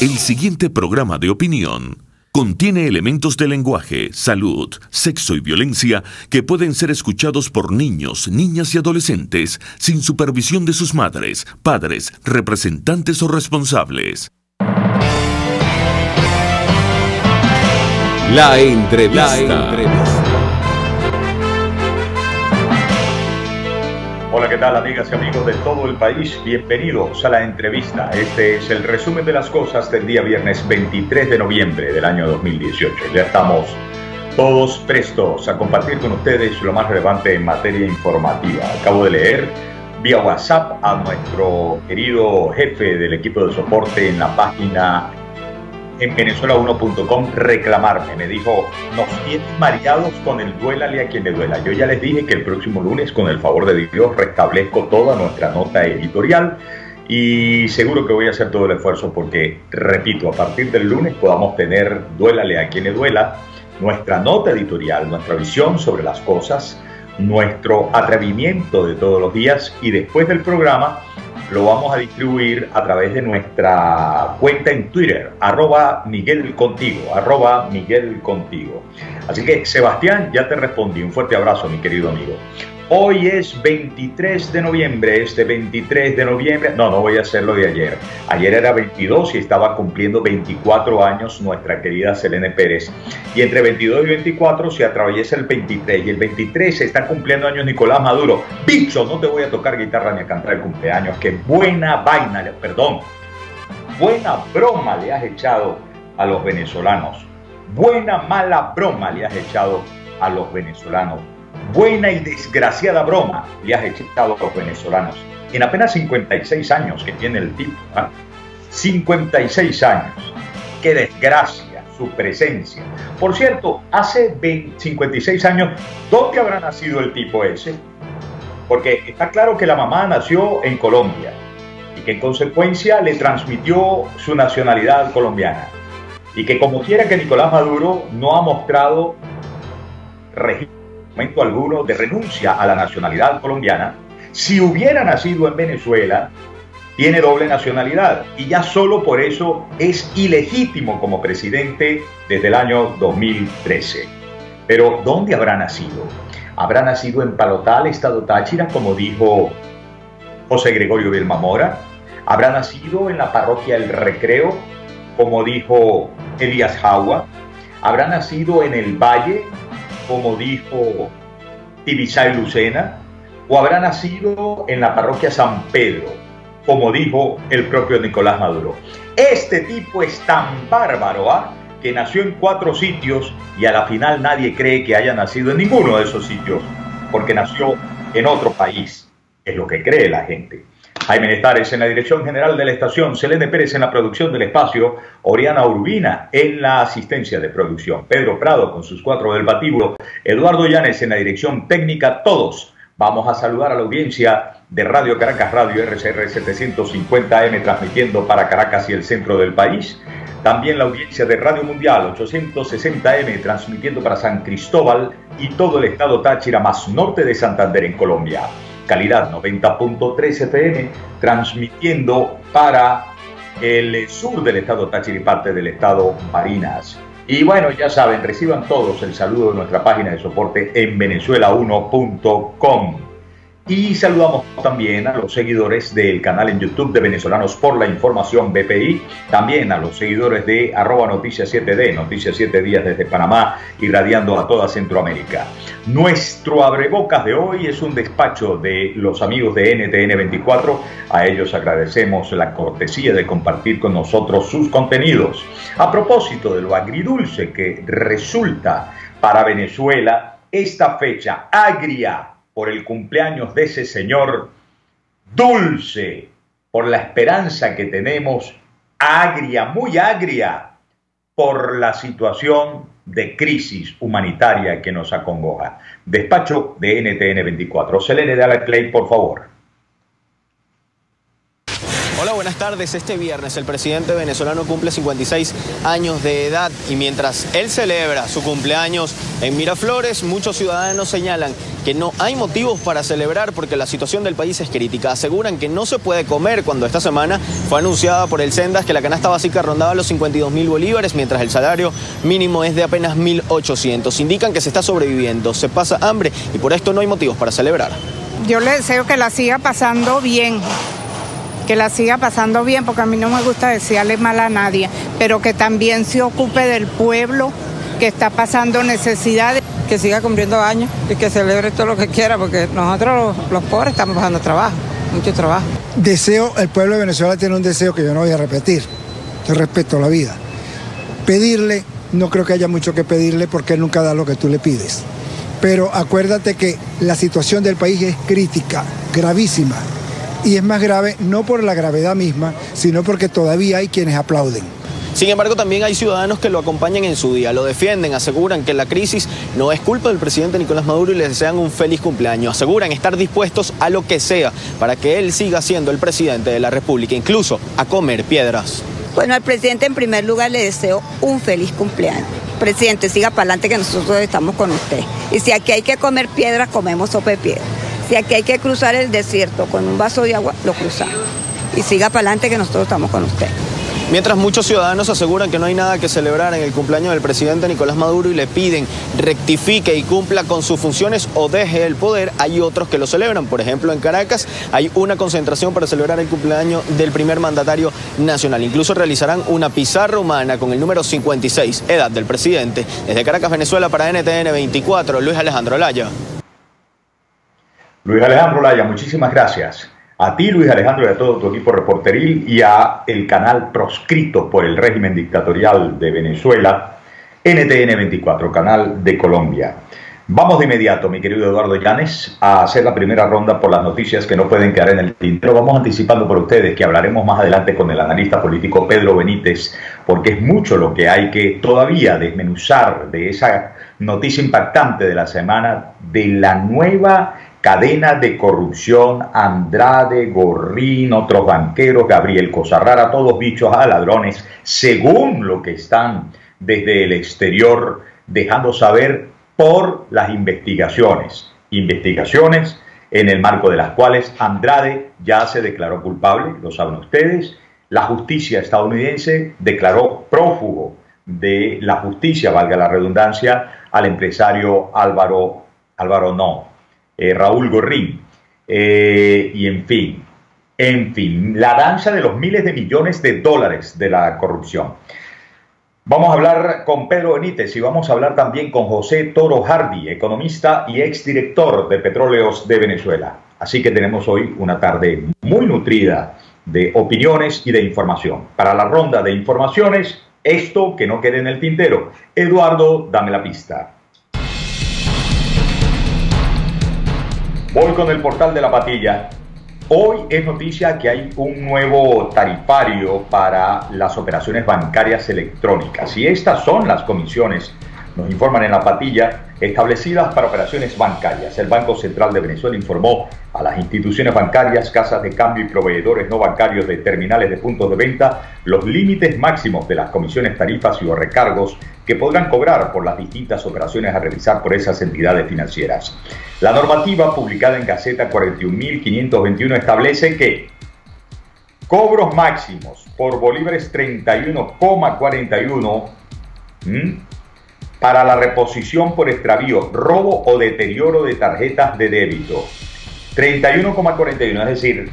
El siguiente programa de opinión contiene elementos de lenguaje, salud, sexo y violencia que pueden ser escuchados por niños, niñas y adolescentes sin supervisión de sus madres, padres, representantes o responsables. La entrevista. Hola, ¿qué tal, amigas y amigos de todo el país? Bienvenidos a la entrevista. Este es el resumen de las cosas del día viernes 23 de noviembre del año 2018. Ya estamos todos prestos a compartir con ustedes lo más relevante en materia informativa. Acabo de leer vía WhatsApp a nuestro querido jefe del equipo de soporte en la página en venezuela1.com reclamarme. Me dijo: nos tienen mareados con el duélale a quien le duela. Yo ya les dije que el próximo lunes, con el favor de Dios, restablezco toda nuestra nota editorial y seguro que voy a hacer todo el esfuerzo porque, repito, a partir del lunes podamos tener duélale a quien le duela, nuestra nota editorial, nuestra visión sobre las cosas, nuestro atrevimiento de todos los días, y después del programa lo vamos a distribuir a través de nuestra cuenta en Twitter, @MiguelContigo. Así que, Sebastián, ya te respondí. Un fuerte abrazo, mi querido amigo. Hoy es 23 de noviembre, no voy a hacerlo de ayer. Ayer era 22 y estaba cumpliendo 24 años nuestra querida Selene Pérez. Y entre 22 y 24 se atraviesa el 23. Y el 23 se está cumpliendo años Nicolás Maduro. Bicho, no te voy a tocar guitarra ni a cantar el cumpleaños. Qué buena broma le has echado a los venezolanos. Buena mala broma le has echado a los venezolanos. Buena y desgraciada broma le has echado a los venezolanos. En apenas 56 años que tiene el tipo, 56 años. ¡Qué desgracia su presencia! Por cierto, hace 56 años, ¿dónde habrá nacido el tipo ese? Porque está claro que la mamá nació en Colombia y que en consecuencia le transmitió su nacionalidad colombiana. Y que como quiera que Nicolás Maduro no ha mostrado momento alguno de renuncia a la nacionalidad colombiana. Si hubiera nacido en Venezuela, tiene doble nacionalidad y ya solo por eso es ilegítimo como presidente desde el año 2013. Pero ¿dónde habrá nacido? ¿Habrá nacido en Palotal, estado Táchira, como dijo José Gregorio Vilma Mora? ¿Habrá nacido en la parroquia El Recreo, como dijo Elías Jagua? ¿Habrá nacido en el Valle, como dijo Tibisay Lucena? ¿O habrá nacido en la parroquia San Pedro, como dijo el propio Nicolás Maduro? Este tipo es tan bárbaro, que nació en 4 sitios y a la final nadie cree que haya nacido en ninguno de esos sitios, porque nació en otro país, es lo que cree la gente. Jaime Nestares en la dirección general de la estación, Selene Pérez en la producción del espacio, Oriana Urbina en la asistencia de producción, Pedro Prado con sus 4 del patíbulo, Eduardo Llanes en la dirección técnica. Todos vamos a saludar a la audiencia de Radio Caracas Radio RCR 750M, transmitiendo para Caracas y el centro del país. También la audiencia de Radio Mundial 860M, transmitiendo para San Cristóbal y todo el estado Táchira, más norte de Santander en Colombia. Calidad 90.3 FM, transmitiendo para el sur del estado Táchira y parte del estado Barinas. Y bueno, ya saben, reciban todos el saludo de nuestra página de soporte en venezuela1.com. Y saludamos también a los seguidores del canal en YouTube de Venezolanos por la Información BPI, también a los seguidores de @Noticias7D, Noticias 7 días desde Panamá, irradiando a toda Centroamérica. Nuestro abrebocas de hoy es un despacho de los amigos de NTN24. A ellos agradecemos la cortesía de compartir con nosotros sus contenidos. A propósito de lo agridulce que resulta para Venezuela esta fecha agria por el cumpleaños de ese señor, dulce por la esperanza que tenemos, agria, muy agria, por la situación de crisis humanitaria que nos acongoja. Despacho de NTN24. Selene, dale play, por favor. Hola, buenas tardes. Este viernes el presidente venezolano cumple 56 años de edad y mientras él celebra su cumpleaños en Miraflores, muchos ciudadanos señalan que no hay motivos para celebrar porque la situación del país es crítica. Aseguran que no se puede comer cuando esta semana fue anunciada por el Sendas que la canasta básica rondaba los 52.000 bolívares, mientras el salario mínimo es de apenas 1.800. Indican que se está sobreviviendo, se pasa hambre y por esto no hay motivos para celebrar. Yo le deseo que la siga pasando bien. Que la siga pasando bien, porque a mí no me gusta desearle mal a nadie, pero que también se ocupe del pueblo que está pasando necesidades. Que siga cumpliendo años y que celebre todo lo que quiera, porque nosotros los pobres estamos pasando trabajo, mucho trabajo. El pueblo de Venezuela tiene un deseo que yo no voy a repetir. Yo respeto la vida. Pedirle, no creo que haya mucho que pedirle porque él nunca da lo que tú le pides. Pero acuérdate que la situación del país es crítica, gravísima. Y es más grave no por la gravedad misma, sino porque todavía hay quienes aplauden. Sin embargo, también hay ciudadanos que lo acompañan en su día, lo defienden, aseguran que la crisis no es culpa del presidente Nicolás Maduro y les desean un feliz cumpleaños. Aseguran estar dispuestos a lo que sea para que él siga siendo el presidente de la República, incluso a comer piedras. Bueno, al presidente en primer lugar le deseo un feliz cumpleaños. Presidente, siga para adelante que nosotros estamos con usted. Y si aquí hay que comer piedras, comemos sopa de piedra. Si aquí hay que cruzar el desierto con un vaso de agua, lo cruzamos. Y siga para adelante que nosotros estamos con usted. Mientras muchos ciudadanos aseguran que no hay nada que celebrar en el cumpleaños del presidente Nicolás Maduro y le piden rectifique y cumpla con sus funciones o deje el poder, hay otros que lo celebran. Por ejemplo, en Caracas hay una concentración para celebrar el cumpleaños del primer mandatario nacional. Incluso realizarán una pizarra humana con el número 56, edad del presidente. Desde Caracas, Venezuela, para NTN 24, Luis Alejandro Laya. Luis Alejandro Laya, muchísimas gracias. A ti, Luis Alejandro, y a todo tu equipo reporteril y a el canal proscrito por el régimen dictatorial de Venezuela, NTN 24, canal de Colombia. Vamos de inmediato, mi querido Eduardo Llanes, a hacer la primera ronda por las noticias que no pueden quedar en el tintero. Vamos anticipando por ustedes que hablaremos más adelante con el analista político Pedro Benítez, porque es mucho lo que hay que todavía desmenuzar de esa noticia impactante de la semana de la nueva cadena de corrupción, Andrade, Gorrín, otros banqueros, Gabriel Cosarrara, todos bichos a ladrones, según lo que están desde el exterior dejando saber por las investigaciones. Investigaciones en el marco de las cuales Andrade ya se declaró culpable, lo saben ustedes. La justicia estadounidense declaró prófugo de la justicia, valga la redundancia, al empresario Raúl Gorrín, y en fin, la danza de los miles de millones de dólares de la corrupción. Vamos a hablar con Pedro Benítez y vamos a hablar también con José Toro Hardy, economista y exdirector de Petróleos de Venezuela. Así que tenemos hoy una tarde muy nutrida de opiniones y de información. Para la ronda de informaciones, esto que no quede en el tintero. Eduardo, dame la pista. Voy con el portal de La Patilla. Hoy es noticia que hay un nuevo tarifario para las operaciones bancarias electrónicas. Y estas son las comisiones, nos informan en La Patilla, establecidas para operaciones bancarias. El Banco Central de Venezuela informó a las instituciones bancarias, casas de cambio y proveedores no bancarios de terminales de puntos de venta los límites máximos de las comisiones, tarifas y o recargos que podrán cobrar por las distintas operaciones a realizar por esas entidades financieras. La normativa publicada en Gaceta 41.521 establece que cobros máximos por bolívares 31,41 para la reposición por extravío, robo o deterioro de tarjetas de débito. 31,41, es decir,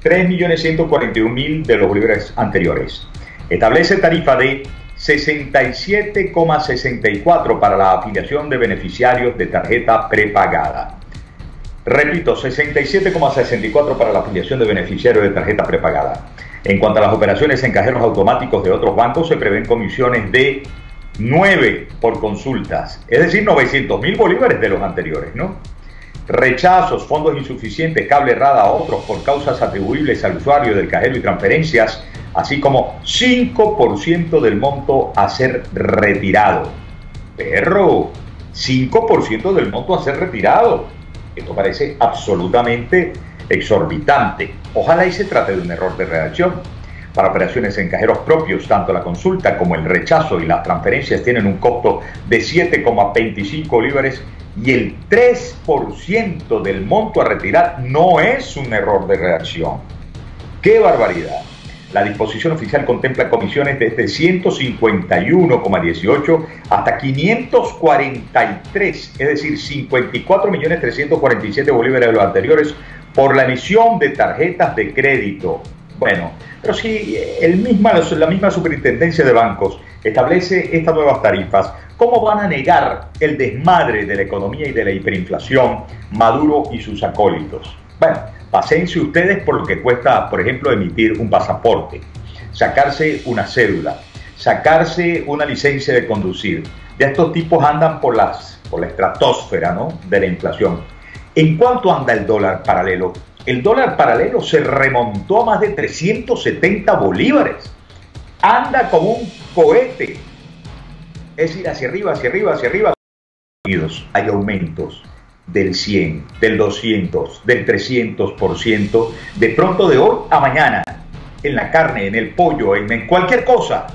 3.141.000 de los bolívares anteriores. Establece tarifa de 67,64 para la afiliación de beneficiarios de tarjeta prepagada. Repito, 67,64 para la afiliación de beneficiarios de tarjeta prepagada. En cuanto a las operaciones en cajeros automáticos de otros bancos, se prevén comisiones de 9 por consultas, es decir, 900.000 bolívares de los anteriores, ¿no? Rechazos, fondos insuficientes, cable errada a otros por causas atribuibles al usuario del cajero y transferencias, así como 5% del monto a ser retirado. Perro, 5% del monto a ser retirado. Esto parece absolutamente exorbitante. Ojalá y se trate de un error de redacción. Para operaciones en cajeros propios, tanto la consulta como el rechazo y las transferencias tienen un costo de 7,25 bolívares y el 3% del monto a retirar no es un error de redacción. ¡Qué barbaridad! La disposición oficial contempla comisiones desde 151,18 hasta 543, es decir, 54.347 bolívares de los anteriores por la emisión de tarjetas de crédito. Bueno, pero si la misma superintendencia de bancos establece estas nuevas tarifas, ¿cómo van a negar el desmadre de la economía y de la hiperinflación Maduro y sus acólitos? Bueno, paséense ustedes por lo que cuesta, por ejemplo, emitir un pasaporte, sacarse una cédula, sacarse una licencia de conducir. Ya estos tipos andan por la estratosfera, ¿no?, de la inflación. ¿En cuánto anda el dólar paralelo? El dólar paralelo se remontó a más de 370 bolívares. Anda como un cohete. Es decir, hacia arriba, hacia arriba, hacia arriba. Hay aumentos del 100, del 200, del 300%, de pronto de hoy a mañana, en la carne, en el pollo, en cualquier cosa.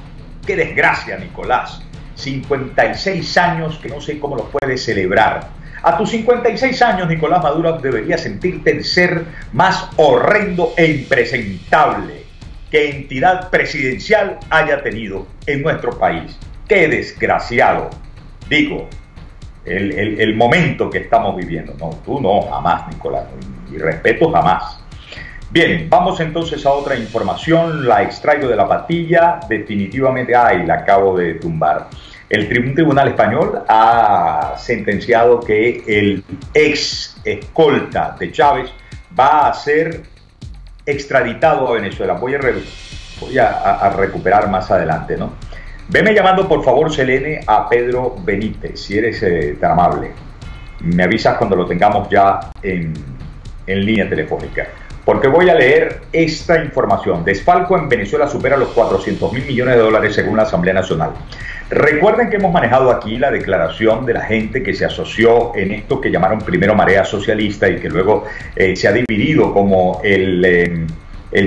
¡Qué desgracia, Nicolás! 56 años que no sé cómo los puedes celebrar. A tus 56 años, Nicolás Maduro, deberías sentirte el ser más horrendo e impresentable que entidad presidencial haya tenido en nuestro país. ¡Qué desgraciado! Digo, el momento que estamos viviendo. No, tú no, jamás, Nicolás. Y respeto, jamás. Bien, vamos entonces a otra información. La extraigo de la patilla. Definitivamente, la acabo de tumbar. El Tribunal Español ha sentenciado que el ex escolta de Chávez va a ser extraditado a Venezuela. Voy a recuperar más adelante, ¿no? Veme llamando, por favor, Selene, a Pedro Benítez, si eres tan amable. Me avisas cuando lo tengamos ya en línea telefónica. Porque voy a leer esta información. Desfalco en Venezuela supera los 400.000 millones de dólares según la Asamblea Nacional. Recuerden que hemos manejado aquí la declaración de la gente que se asoció en esto que llamaron primero marea socialista y que luego se ha dividido como el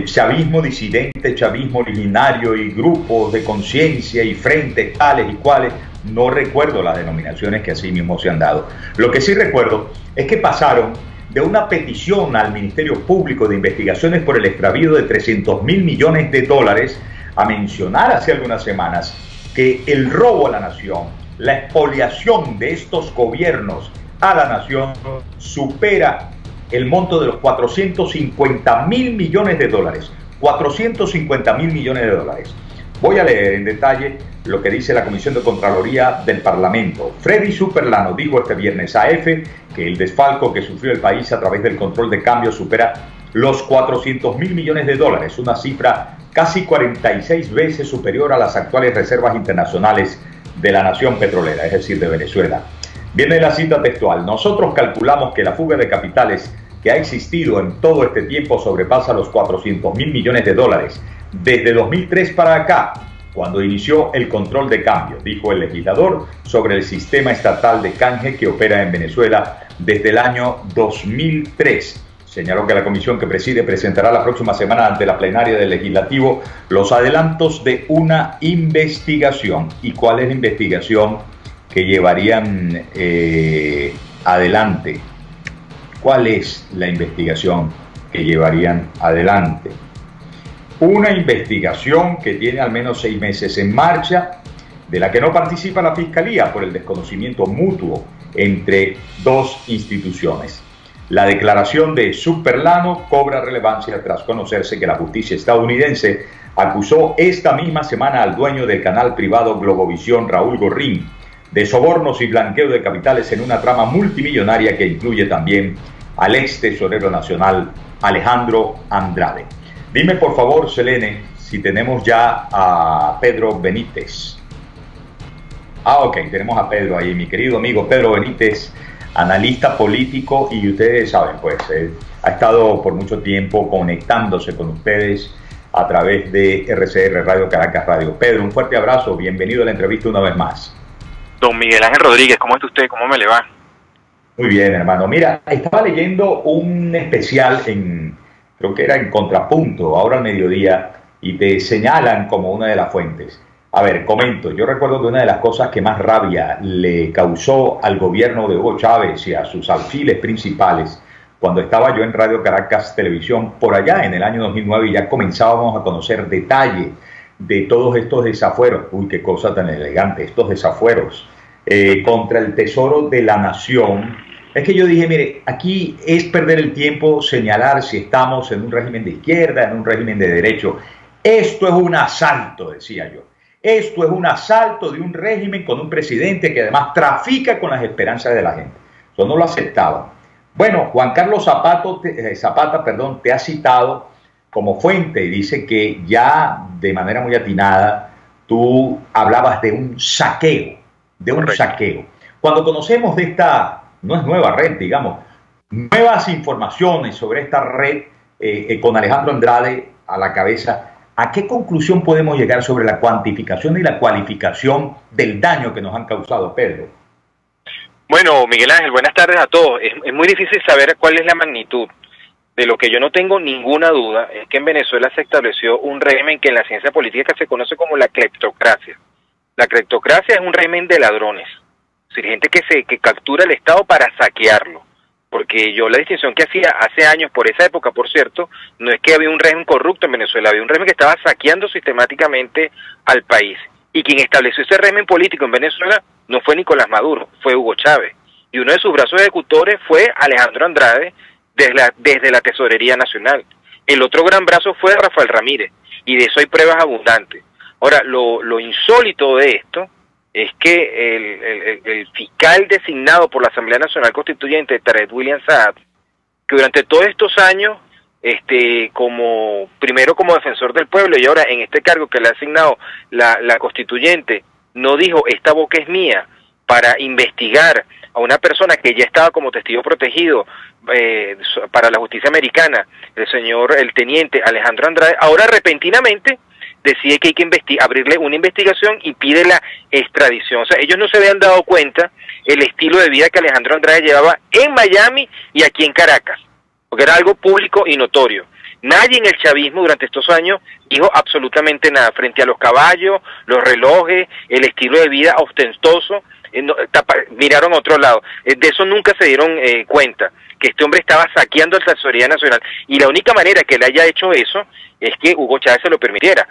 chavismo disidente, chavismo originario y grupos de conciencia y frentes tales y cuales. No recuerdo las denominaciones que así mismo se han dado. Lo que sí recuerdo es que pasaron de una petición al Ministerio Público de Investigaciones por el extravío de 300.000 millones de dólares a mencionar hace algunas semanas que el robo a la nación, la expoliación de estos gobiernos a la nación supera el monto de los 450.000 millones de dólares. 450.000 millones de dólares. Voy a leer en detalle lo que dice la Comisión de Contraloría del Parlamento. Freddy Superlano dijo este viernes a EFE que el desfalco que sufrió el país a través del control de cambio supera los 400.000 millones de dólares, una cifra casi 46 veces superior a las actuales reservas internacionales de la nación petrolera, es decir, de Venezuela. Viene la cita textual. Nosotros calculamos que la fuga de capitales que ha existido en todo este tiempo sobrepasa los 400.000 millones de dólares desde 2003 para acá, cuando inició el control de cambio, dijo el legislador sobre el sistema estatal de canje que opera en Venezuela desde el año 2003. Señaló que la comisión que preside presentará la próxima semana ante la plenaria del Legislativo los adelantos de una investigación. ¿Y cuál es la investigación que llevarían adelante? ¿Cuál es la investigación que llevarían adelante? Una investigación que tiene al menos 6 meses en marcha, de la que no participa la Fiscalía por el desconocimiento mutuo entre dos instituciones. La declaración de Superlano cobra relevancia tras conocerse que la justicia estadounidense acusó esta misma semana al dueño del canal privado Globovisión, Raúl Gorrín, de sobornos y blanqueo de capitales en una trama multimillonaria que incluye también al ex tesorero nacional Alejandro Andrade. Dime por favor, Selene, si tenemos ya a Pedro Benítez. Ok, tenemos a Pedro ahí, mi querido amigo Pedro Benítez, analista político, y ustedes saben, pues, ha estado por mucho tiempo conectándose con ustedes a través de RCR Radio Caracas Radio. Pedro, un fuerte abrazo, bienvenido a la entrevista una vez más. Don Miguel Ángel Rodríguez, ¿cómo está usted? ¿Cómo me le va? Muy bien, hermano. Mira, estaba leyendo un especial creo que era en Contrapunto, ahora al mediodía, y te señalan como una de las fuentes. A ver, comento, yo recuerdo que una de las cosas que más rabia le causó al gobierno de Hugo Chávez y a sus alfiles principales, cuando estaba yo en Radio Caracas Televisión, por allá en el año 2009, y ya comenzábamos a conocer detalle de todos estos desafueros, uy, qué cosa tan elegante, estos desafueros contra el tesoro de la nación, es que yo dije, mire, aquí es perder el tiempo señalar si estamos en un régimen de izquierda, en un régimen de derecho. Esto es un asalto, decía yo. Esto es un asalto de un régimen con un presidente que además trafica con las esperanzas de la gente. Yo no lo aceptaba. Bueno, Juan Carlos Zapata, te ha citado como fuente y dice que ya de manera muy atinada tú hablabas de un saqueo, saqueo. Cuando conocemos de esta, no es nueva red, digamos, nuevas informaciones sobre esta red con Alejandro Andrade a la cabeza, ¿a qué conclusión podemos llegar sobre la cuantificación y la cualificación del daño que nos han causado, Pedro? Bueno, Miguel Ángel, buenas tardes a todos. Es muy difícil saber cuál es la magnitud. De lo que yo no tengo ninguna duda es que en Venezuela se estableció un régimen que en la ciencia política se conoce como la cleptocracia. La cleptocracia es un régimen de ladrones, es decir, gente que captura el Estado para saquearlo. Porque yo la distinción que hacía hace años, por esa época, por cierto, no es que había un régimen corrupto en Venezuela, había un régimen que estaba saqueando sistemáticamente al país. Y quien estableció ese régimen político en Venezuela no fue Nicolás Maduro, fue Hugo Chávez. Y uno de sus brazos ejecutores fue Alejandro Andrade desde la Tesorería Nacional. El otro gran brazo fue Rafael Ramírez, y de eso hay pruebas abundantes. Ahora, lo insólito de esto es que el fiscal designado por la Asamblea Nacional Constituyente, Tarek William Saad, que durante todos estos años, primero como defensor del pueblo y ahora en este cargo que le ha asignado la Constituyente, no dijo, esta boca es mía, para investigar a una persona que ya estaba como testigo protegido para la justicia americana, el teniente Alejandro Andrade, ahora repentinamente decide que hay que abrirle una investigación y pide la extradición. O sea, ellos no se habían dado cuenta el estilo de vida que Alejandro Andrade llevaba en Miami y aquí en Caracas, porque era algo público y notorio. Nadie en el chavismo durante estos años dijo absolutamente nada frente a los caballos, los relojes, el estilo de vida ostentoso. Miraron a otro lado. De eso nunca se dieron cuenta, que este hombre estaba saqueando la Tesorería Nacional. Y la única manera que le haya hecho eso es que Hugo Chávez se lo permitiera.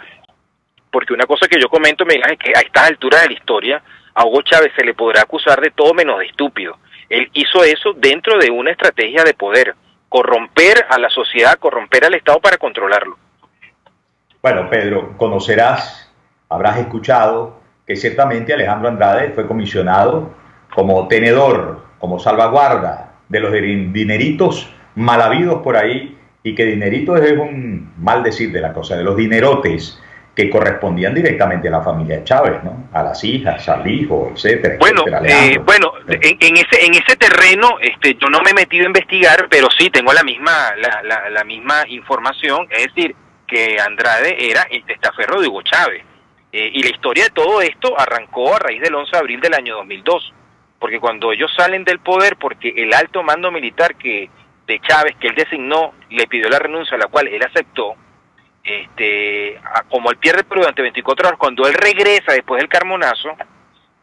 Porque una cosa que yo comento, Miguel, es que a estas alturas de la historia, a Hugo Chávez se le podrá acusar de todo menos de estúpido. Él hizo eso dentro de una estrategia de poder, corromper a la sociedad, corromper al Estado para controlarlo. Bueno, Pedro, habrás escuchado que ciertamente Alejandro Andrade fue comisionado como tenedor, como salvaguarda de los dineritos mal habidos por ahí, y que dineritos es un mal decir de la cosa, de los dinerotes que correspondían directamente a la familia Chávez, ¿no? A las hijas, al hijo, etcétera. Bueno, etcétera, en ese terreno yo no me he metido a investigar, pero sí tengo la misma información, es decir, que Andrade era el testaferro de Hugo Chávez. Y la historia de todo esto arrancó a raíz del 11 de abril del año 2002, porque cuando ellos salen del poder, porque el alto mando militar de Chávez, que él designó, le pidió la renuncia, a la cual él aceptó, como él pierde durante 24 horas, cuando él regresa después del Carmonazo,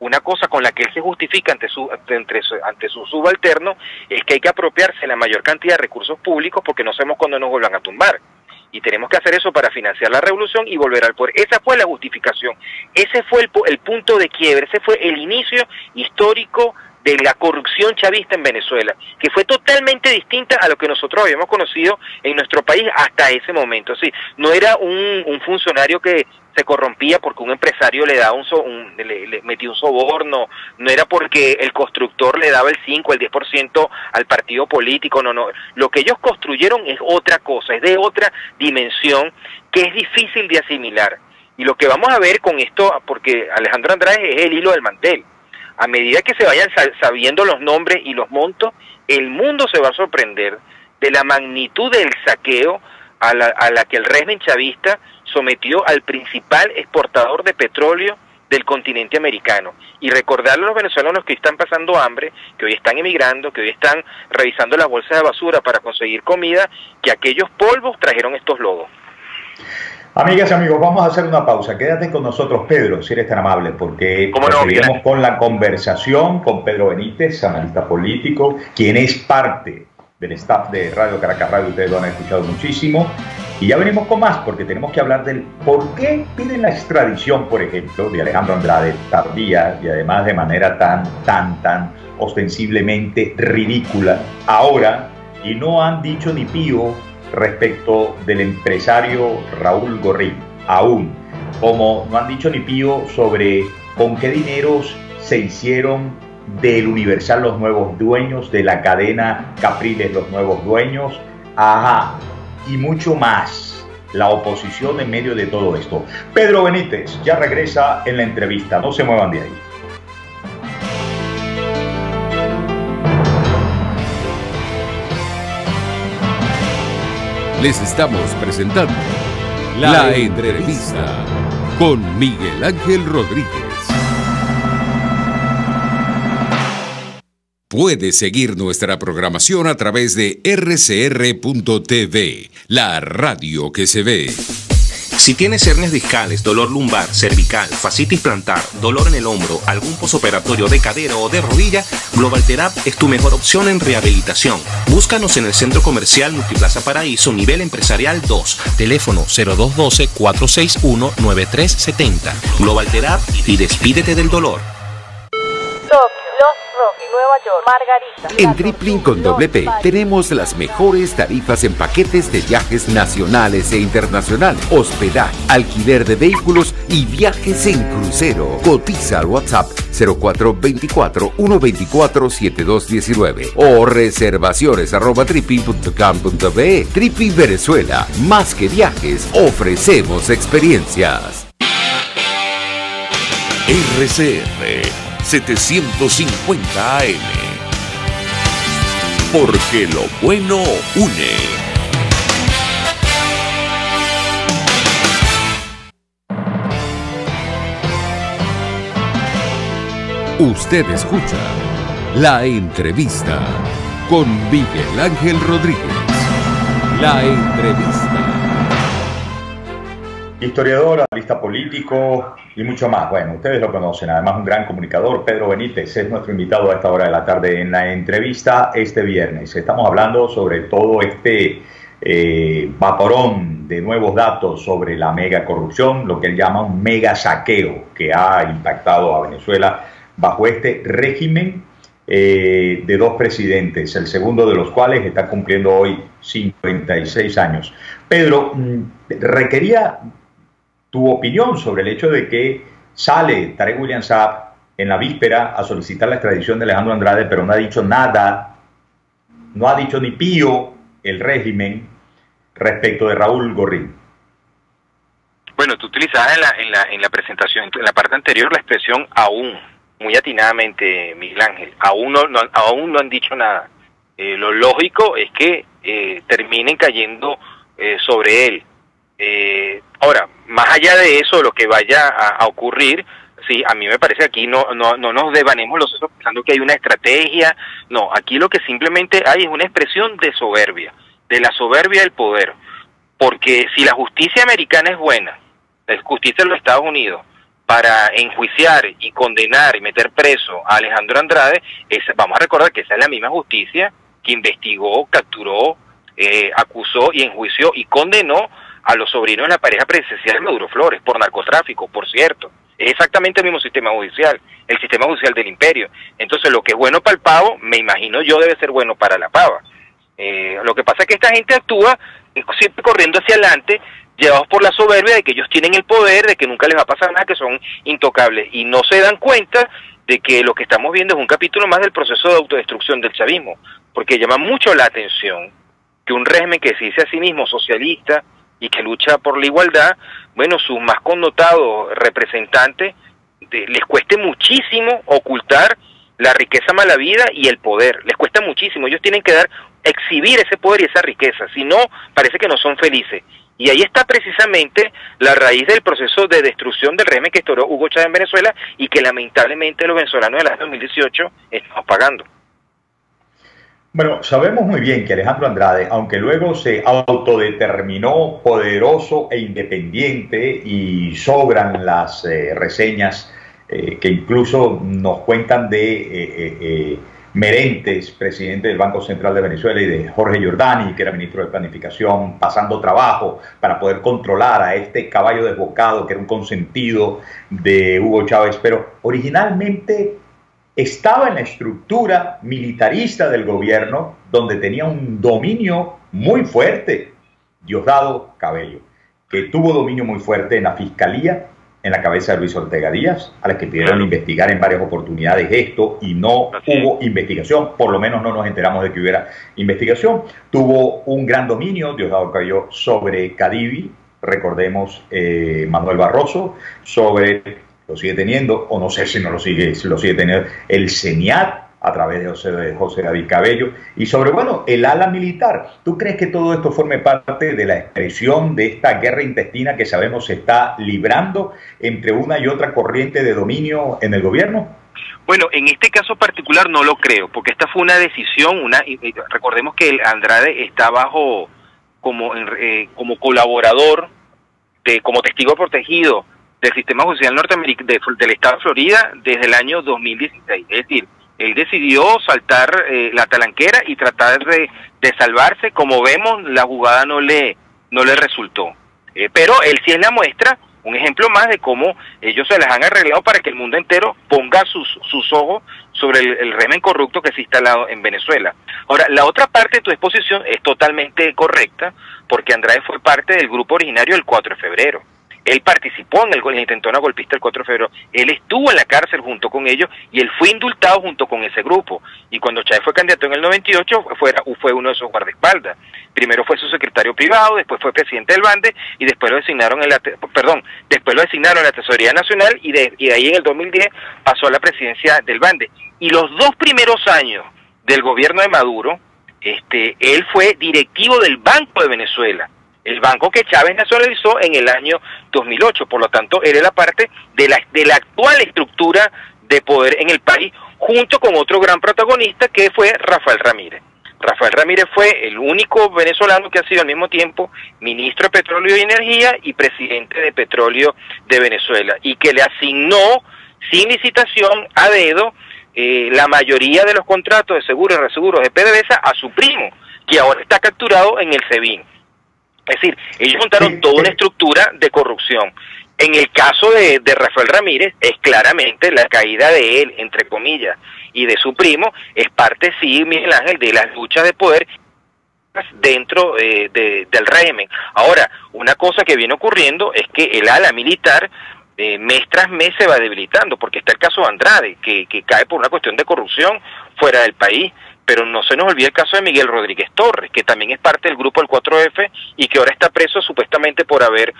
una cosa con la que él se justifica ante su subalterno es que hay que apropiarse la mayor cantidad de recursos públicos porque no sabemos cuándo nos vuelvan a tumbar. Y tenemos que hacer eso para financiar la revolución y volver al poder. Esa fue la justificación. Ese fue el punto de quiebre, ese fue el inicio histórico de la corrupción chavista en Venezuela, que fue totalmente distinta a lo que nosotros habíamos conocido en nuestro país hasta ese momento. Sí, no era un funcionario que se corrompía porque un empresario le daba le metía un soborno, no era porque el constructor le daba el 5, el 10% al partido político, no. Lo que ellos construyeron es otra cosa, es de otra dimensión que es difícil de asimilar. Y lo que vamos a ver con esto, porque Alejandro Andrade es el hilo del mantel, a medida que se vayan sabiendo los nombres y los montos, el mundo se va a sorprender de la magnitud del saqueo a la que el régimen chavista sometió al principal exportador de petróleo del continente americano, y recordarle a los venezolanos que hoy están pasando hambre, que hoy están emigrando, que hoy están revisando las bolsas de basura para conseguir comida, que aquellos polvos trajeron estos lodos. Amigas y amigos, vamos a hacer una pausa. Quédate con nosotros, Pedro, si eres tan amable, porque seguiremos con la conversación con Pedro Benítez, analista político, quien es parte del staff de Radio Caracas Radio. Ustedes lo han escuchado muchísimo. Y ya venimos con más, porque tenemos que hablar del por qué piden la extradición, por ejemplo, de Alejandro Andrade, tardía y además de manera tan ostensiblemente ridícula ahora, y no han dicho ni pío respecto del empresario Raúl Gorrín, aún, como no han dicho ni pío sobre con qué dineros se hicieron del Universal los nuevos dueños, de la cadena Capriles los nuevos dueños, y mucho más. La oposición en medio de todo esto. Pedro Benítez ya regresa en la entrevista, no se muevan de ahí. Les estamos presentando La Entrevista con Miguel Ángel Rodríguez. Puedes seguir nuestra programación a través de rcr.tv, la radio que se ve. Si tienes hernias discales, dolor lumbar, cervical, fascitis plantar, dolor en el hombro, algún posoperatorio de cadera o de rodilla, Global Therap es tu mejor opción en rehabilitación. Búscanos en el Centro Comercial Multiplaza Paraíso, nivel empresarial 2, teléfono 0212-461-9370. Global Therap y despídete del dolor. Nueva York, Margarita. En Tripling con doble P tenemos las mejores tarifas en paquetes de viajes nacionales e internacionales, hospedaje, alquiler de vehículos y viajes en crucero. Cotiza al WhatsApp 0424-124-7219 o reservaciones@tripling.com.be. Tripling Venezuela, más que viajes, ofrecemos experiencias. RCR 750 AM. Porque lo bueno une. Usted escucha La Entrevista con Miguel Ángel Rodríguez. La Entrevista. Historiador, analista político y mucho más. Bueno, ustedes lo conocen, además un gran comunicador. Pedro Benítez es nuestro invitado a esta hora de la tarde en la entrevista este viernes. Estamos hablando sobre todo este vaporón de nuevos datos sobre la mega corrupción, lo que él llama un mega saqueo que ha impactado a Venezuela bajo este régimen de dos presidentes, el segundo de los cuales está cumpliendo hoy 56 años. Pedro, requería tu opinión sobre el hecho de que sale Tarek William Saab en la víspera a solicitar la extradición de Alejandro Andrade, pero no ha dicho nada, no ha dicho ni pío el régimen respecto de Raúl Gorrín. Bueno, tú utilizabas en la presentación, en la parte anterior, la expresión aún, muy atinadamente, Miguel Ángel, aún no han dicho nada. Lo lógico es que terminen cayendo sobre él. Ahora, más allá de eso, lo que vaya a ocurrir, sí, a mí me parece que aquí no nos devanemos los sesos pensando que hay una estrategia. No, aquí lo que simplemente hay es una expresión de soberbia, de la soberbia del poder. Porque si la justicia americana es buena, la justicia de los Estados Unidos, para enjuiciar y condenar y meter preso a Alejandro Andrade, vamos a recordar que esa es la misma justicia que investigó, capturó, acusó y enjuició y condenó a los sobrinos de la pareja presidencial de Maduro Flores por narcotráfico, por cierto. Es exactamente el mismo sistema judicial, el sistema judicial del imperio. Entonces, lo que es bueno para el pavo, me imagino yo, debe ser bueno para la pava. Lo que pasa es que esta gente actúa siempre corriendo hacia adelante, llevados por la soberbia de que ellos tienen el poder, de que nunca les va a pasar nada, que son intocables, y no se dan cuenta de que lo que estamos viendo es un capítulo más del proceso de autodestrucción del chavismo, porque llama mucho la atención que un régimen que se dice a sí mismo socialista y que lucha por la igualdad, bueno, sus más connotados representantes les cueste muchísimo ocultar la riqueza mala vida y el poder, les cuesta muchísimo, ellos tienen que exhibir ese poder y esa riqueza, si no, parece que no son felices. Y ahí está precisamente la raíz del proceso de destrucción del régimen que instauró Hugo Chávez en Venezuela y que lamentablemente los venezolanos del año 2018 estamos pagando. Bueno, sabemos muy bien que Alejandro Andrade, aunque luego se autodeterminó poderoso e independiente, y sobran las reseñas que incluso nos cuentan de Merentes, presidente del Banco Central de Venezuela, y de Jorge Giordani, que era ministro de Planificación, pasando trabajo para poder controlar a este caballo desbocado que era un consentido de Hugo Chávez, pero originalmente estaba en la estructura militarista del gobierno, donde tenía un dominio muy fuerte, Diosdado Cabello, que tuvo dominio muy fuerte en la Fiscalía, en la cabeza de Luis Ortega Díaz, a la que pidieron investigar en varias oportunidades esto, y no hubo investigación, por lo menos no nos enteramos de que hubiera investigación. Tuvo un gran dominio, Diosdado Cabello, sobre Cadivi, recordemos Manuel Barroso, sobre... lo sigue teniendo, o no sé si no lo sigue, si lo sigue teniendo, el CENIAT a través de José David Cabello, y sobre, bueno, el ala militar. ¿Tú crees que todo esto forme parte de la expresión de esta guerra intestina que sabemos se está librando entre una y otra corriente de dominio en el gobierno? Bueno, en este caso particular no lo creo, porque esta fue una decisión, recordemos que el Andrade está bajo como colaborador, como testigo protegido del sistema judicial norteamericano del estado de Florida desde el año 2016. Es decir, él decidió saltar la talanquera y tratar de salvarse. Como vemos, la jugada no le resultó. Pero él sí es la muestra, un ejemplo más de cómo ellos se las han arreglado para que el mundo entero ponga sus ojos sobre el régimen corrupto que se ha instalado en Venezuela. Ahora, la otra parte de tu exposición es totalmente correcta, porque Andrade fue parte del grupo originario del 4 de febrero. Él participó en la intentona golpista del 4 de febrero, él estuvo en la cárcel junto con ellos y él fue indultado junto con ese grupo. Y cuando Chávez fue candidato en el 98, fue uno de esos guardaespaldas. Primero fue su secretario privado, después fue presidente del BANDE y después lo designaron después lo designaron en la Tesorería Nacional y de ahí en el 2010 pasó a la presidencia del BANDE. Y los 2 primeros años del gobierno de Maduro, él fue directivo del Banco de Venezuela, el banco que Chávez nacionalizó en el año 2008, por lo tanto, él era parte de la actual estructura de poder en el país, junto con otro gran protagonista que fue Rafael Ramírez. Rafael Ramírez fue el único venezolano que ha sido al mismo tiempo ministro de Petróleo y Energía y presidente de Petróleo de Venezuela, y que le asignó, sin licitación, a dedo, la mayoría de los contratos de seguros y reaseguros de PDVSA a su primo, que ahora está capturado en el SEBIN. Es decir, ellos montaron toda una estructura de corrupción. En el caso de Rafael Ramírez, es claramente la caída de él, entre comillas, y de su primo, es parte, sí, Miguel Ángel, de las luchas de poder dentro del régimen. Ahora, una cosa que viene ocurriendo es que el ala militar mes tras mes se va debilitando, porque está el caso de Andrade, que cae por una cuestión de corrupción fuera del país. Pero no se nos olvide el caso de Miguel Rodríguez Torres, que también es parte del grupo del 4F y que ahora está preso supuestamente por haber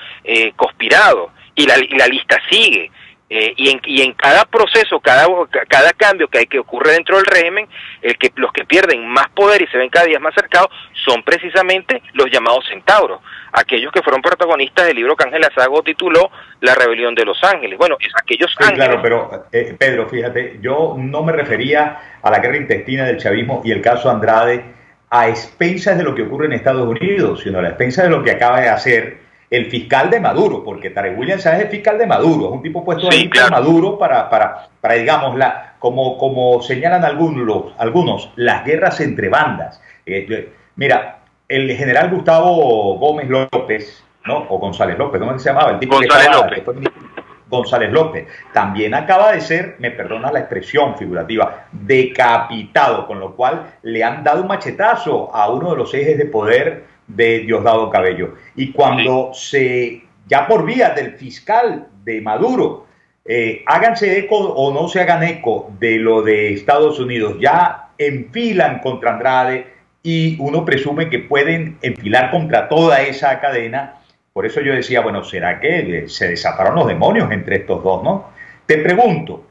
conspirado. Y la lista sigue. Y en cada proceso, cada cambio que ocurre dentro del régimen, los que pierden más poder y se ven cada día más cercados son precisamente los llamados centauros, aquellos que fueron protagonistas del libro que Ángel Azago tituló La Rebelión de los Ángeles. Bueno, es aquellos ángeles. Claro, pero Pedro, fíjate, yo no me refería a la guerra intestina del chavismo y el caso Andrade a expensas de lo que ocurre en Estados Unidos, sino a expensas de lo que acaba de hacer el fiscal de Maduro, porque Tarek William Sáenz es el fiscal de Maduro, es un tipo puesto ahí por Maduro para digamos, como señalan algunos, las guerras entre bandas. Mira, el general Gustavo Gómez López, ¿no? O González López, ¿cómo se llamaba? El tipo González López, también acaba de ser, me perdona la expresión figurativa, decapitado, con lo cual le han dado un machetazo a uno de los ejes de poder de Diosdado Cabello. Y cuando ya por vía del fiscal de Maduro, háganse eco o no se hagan eco de lo de Estados Unidos, ya enfilan contra Andrade y uno presume que pueden enfilar contra toda esa cadena. Por eso yo decía, bueno, ¿será que se desataron los demonios entre estos dos, no? Te pregunto,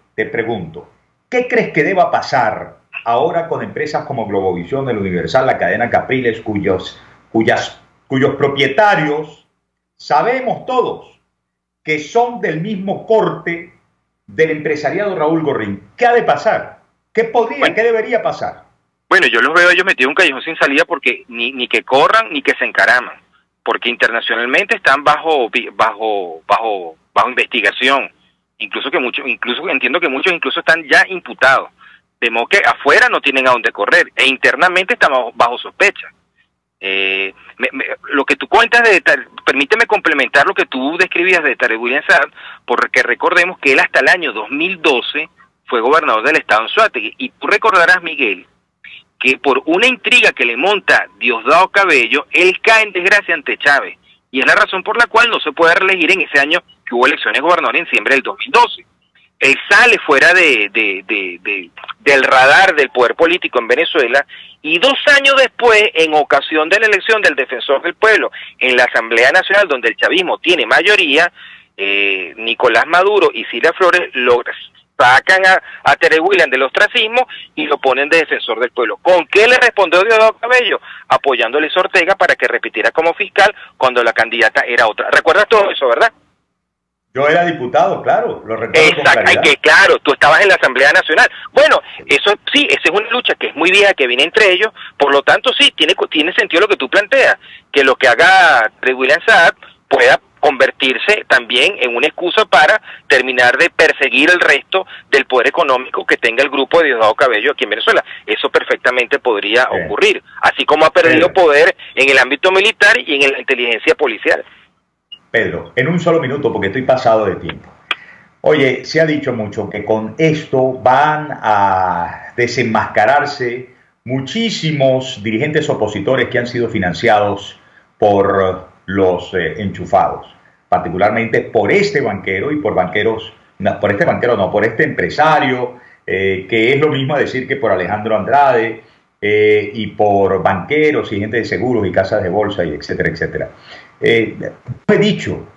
¿qué crees que deba pasar ahora con empresas como Globovisión, El Universal, la cadena Capriles, cuyos propietarios sabemos todos que son del mismo corte del empresariado Raúl Gorrín. ¿Qué ha de pasar? ¿Qué podría, qué debería pasar? Bueno, yo los veo a ellos metidos en un callejón sin salida porque ni que corran ni que se encaraman, porque internacionalmente están bajo investigación, incluso entiendo que muchos incluso están ya imputados, de modo que afuera no tienen a dónde correr e internamente están bajo sospecha. Lo que tú cuentas permíteme complementar lo que tú describías de Tarek William Saad, porque recordemos que él hasta el año 2012 fue gobernador del estado Anzoátegui, y tú recordarás, Miguel, que por una intriga que le monta Diosdado Cabello, él cae en desgracia ante Chávez, y es la razón por la cual no se puede reelegir en ese año que hubo elecciones de gobernador en diciembre del 2012. Él sale fuera del radar del poder político en Venezuela, y 2 años después, en ocasión de la elección del Defensor del Pueblo en la Asamblea Nacional, donde el chavismo tiene mayoría, Nicolás Maduro y Cilia Flores sacan a Tarek William del ostracismo y lo ponen de Defensor del Pueblo. ¿Con qué le respondió Diosdado Cabello? Apoyándole a Ortega para que repitiera como fiscal cuando la candidata era otra. ¿Recuerdas todo eso, verdad? Yo era diputado, claro, lo recuerdo. Exacto, que claro, tú estabas en la Asamblea Nacional. Bueno, eso sí, esa es una lucha que es muy vieja, que viene entre ellos, por lo tanto sí, tiene sentido lo que tú planteas, que lo que haga Tarek William Saad pueda convertirse también en una excusa para terminar de perseguir el resto del poder económico que tenga el grupo de Diosdado Cabello aquí en Venezuela. Eso perfectamente podría ocurrir, así como ha perdido poder en el ámbito militar y en la inteligencia policial. Pedro, en un solo minuto, porque estoy pasado de tiempo. Oye, se ha dicho mucho que con esto van a desenmascararse muchísimos dirigentes opositores que han sido financiados por los enchufados, particularmente por este banquero y por banqueros, por este empresario, que es lo mismo a decir que por Alejandro Andrade, y por banqueros y gente de seguros y casas de bolsa, y etcétera, etcétera. He dicho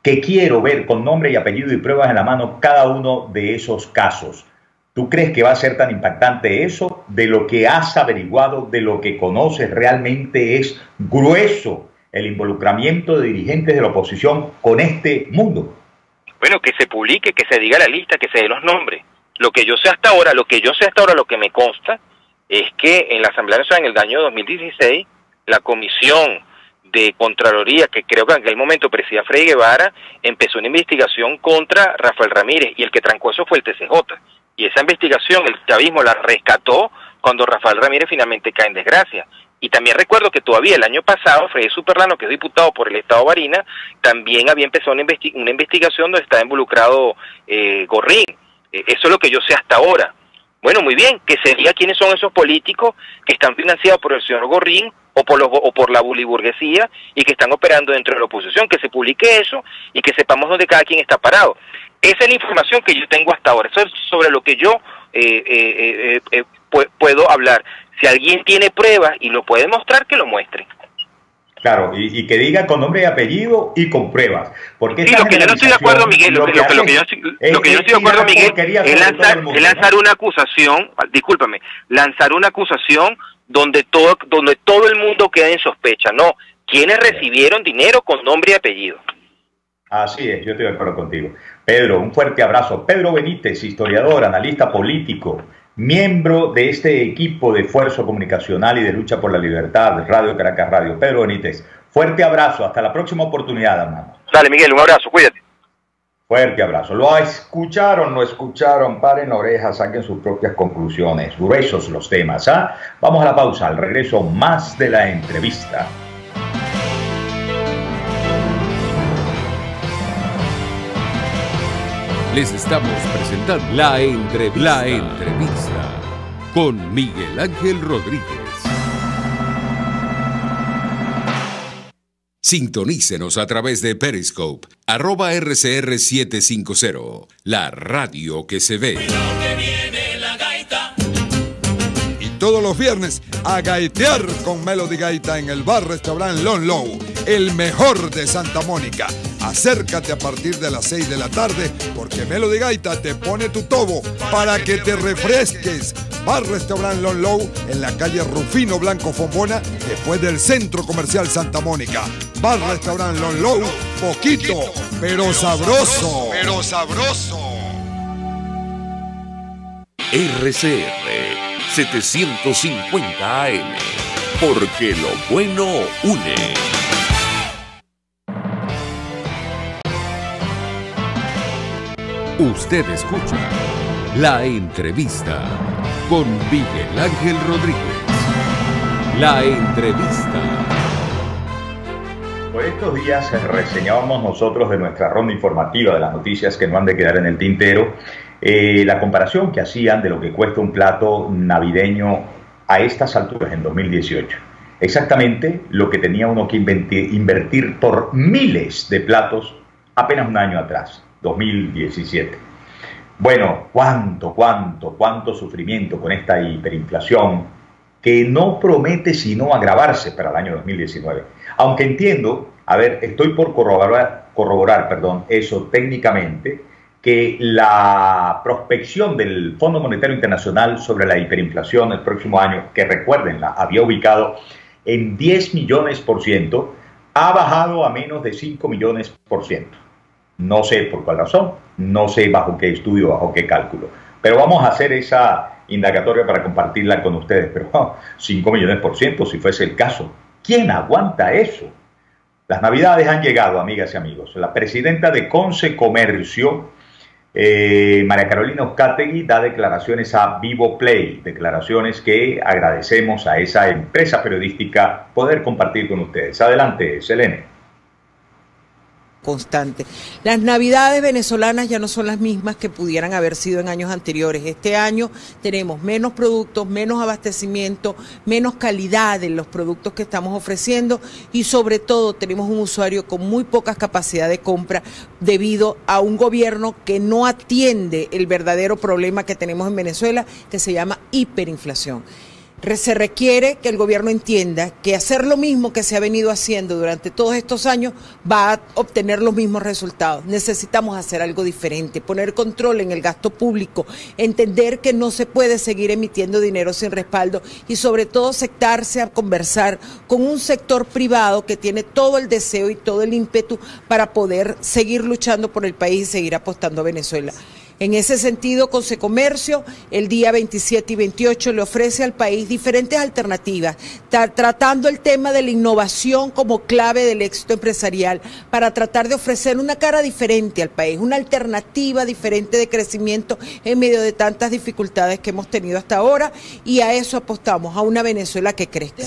que quiero ver con nombre y apellido y pruebas en la mano cada uno de esos casos. ¿Tú crees que va a ser tan impactante eso? De lo que has averiguado, de lo que conoces, realmente es grueso el involucramiento de dirigentes de la oposición con este mundo. Bueno, que se publique, que se diga la lista, que se dé los nombres. Lo que yo sé hasta ahora, lo que me consta, es que en la Asamblea Nacional en el año 2016, la Comisión de Contraloría, que creo que en aquel momento presidía Freddy Guevara, empezó una investigación contra Rafael Ramírez, y el que trancó eso fue el TCJ. Y esa investigación el chavismo la rescató cuando Rafael Ramírez finalmente cae en desgracia. Y también recuerdo que todavía el año pasado, Freddy Superlano, que es diputado por el Estado Barinas, también había empezado una investigación donde estaba involucrado Gorrín. Eso es lo que yo sé hasta ahora. Bueno, muy bien, que se diga quiénes son esos políticos que están financiados por el señor Gorrín o por la buliburguesía y que están operando dentro de la oposición, que se publique eso y que sepamos dónde cada quien está parado. Esa es la información que yo tengo hasta ahora, eso es sobre lo que yo puedo hablar. Si alguien tiene pruebas y lo puede mostrar, que lo muestre. Claro, y que diga con nombre y apellido y con pruebas. Porque sí, lo que yo no estoy de acuerdo, Miguel, lo que yo no estoy de acuerdo, Miguel, es lanzar una acusación, discúlpame, lanzar una acusación donde todo el mundo queda en sospecha. No, quienes recibieron dinero con nombre y apellido. Así es, yo estoy de acuerdo contigo. Pedro, un fuerte abrazo. Pedro Benítez, historiador, analista político, miembro de este equipo de esfuerzo comunicacional y de lucha por la libertad, Radio Caracas Radio. Pedro Benítez, fuerte abrazo, hasta la próxima oportunidad, hermano. Dale, Miguel, un abrazo, cuídate. Fuerte abrazo. Lo escucharon, paren orejas, saquen sus propias conclusiones. Gruesos los temas, ¿ah? Vamos a la pausa, al regreso más de la entrevista. Les estamos presentando la entrevista con Miguel Ángel Rodríguez. Sintonícenos a través de Periscope, @RCR750, la radio que se ve. Y todos los viernes a gaitear con Melody Gaita en el bar-restaurant Lon Low, el mejor de Santa Mónica. Acércate a partir de las 6 de la tarde porque Melody Gaita te pone tu tobo para que te refresques. Bar-restaurant Lon Low en la calle Rufino Blanco Fombona, después del Centro Comercial Santa Mónica. Bar Restaurant Lon Low, poquito, pero sabroso. Pero sabroso. RCR 750 AM, porque lo bueno une. Usted escucha La Entrevista con Miguel Ángel Rodríguez. La Entrevista. Por estos días reseñábamos nosotros de nuestra ronda informativa de las noticias que no han de quedar en el tintero, la comparación que hacían de lo que cuesta un plato navideño a estas alturas en 2018. Exactamente lo que tenía uno que invertir por miles de platos apenas un año atrás, 2017. Bueno, cuánto sufrimiento con esta hiperinflación que no promete sino agravarse para el año 2019. Aunque entiendo, estoy por corroborar, eso técnicamente, que la prospección del Fondo Monetario Internacional sobre la hiperinflación el próximo año, que recuérdenla, había ubicado en 10 millones %, ha bajado a menos de 5 millones %. No sé por cuál razón, no sé bajo qué estudio, bajo qué cálculo, pero vamos a hacer esa indagatoria para compartirla con ustedes. Pero 5 millones %, si fuese el caso, ¿quién aguanta eso? Las navidades han llegado, amigas y amigos. La presidenta de Conce Comercio, María Carolina Uzcategui, da declaraciones a Vivo Play, declaraciones que agradecemos a esa empresa periodística poder compartir con ustedes. Adelante, Selene. Constante. Las navidades venezolanas ya no son las mismas que pudieran haber sido en años anteriores. Este año tenemos menos productos, menos abastecimiento, menos calidad en los productos que estamos ofreciendo y sobre todo tenemos un usuario con muy poca capacidad de compra debido a un gobierno que no atiende el verdadero problema que tenemos en Venezuela, que se llama hiperinflación. Se requiere que el gobierno entienda que hacer lo mismo que se ha venido haciendo durante todos estos años va a obtener los mismos resultados. Necesitamos hacer algo diferente, poner control en el gasto público, entender que no se puede seguir emitiendo dinero sin respaldo y sobre todo sentarse a conversar con un sector privado que tiene todo el deseo y todo el ímpetu para poder seguir luchando por el país y seguir apostando a Venezuela. En ese sentido, Conce Comercio, el día 27 y 28 le ofrece al país diferentes alternativas, tratando el tema de la innovación como clave del éxito empresarial, para tratar de ofrecer una cara diferente al país, una alternativa diferente de crecimiento en medio de tantas dificultades que hemos tenido hasta ahora, y a eso apostamos, a una Venezuela que crezca.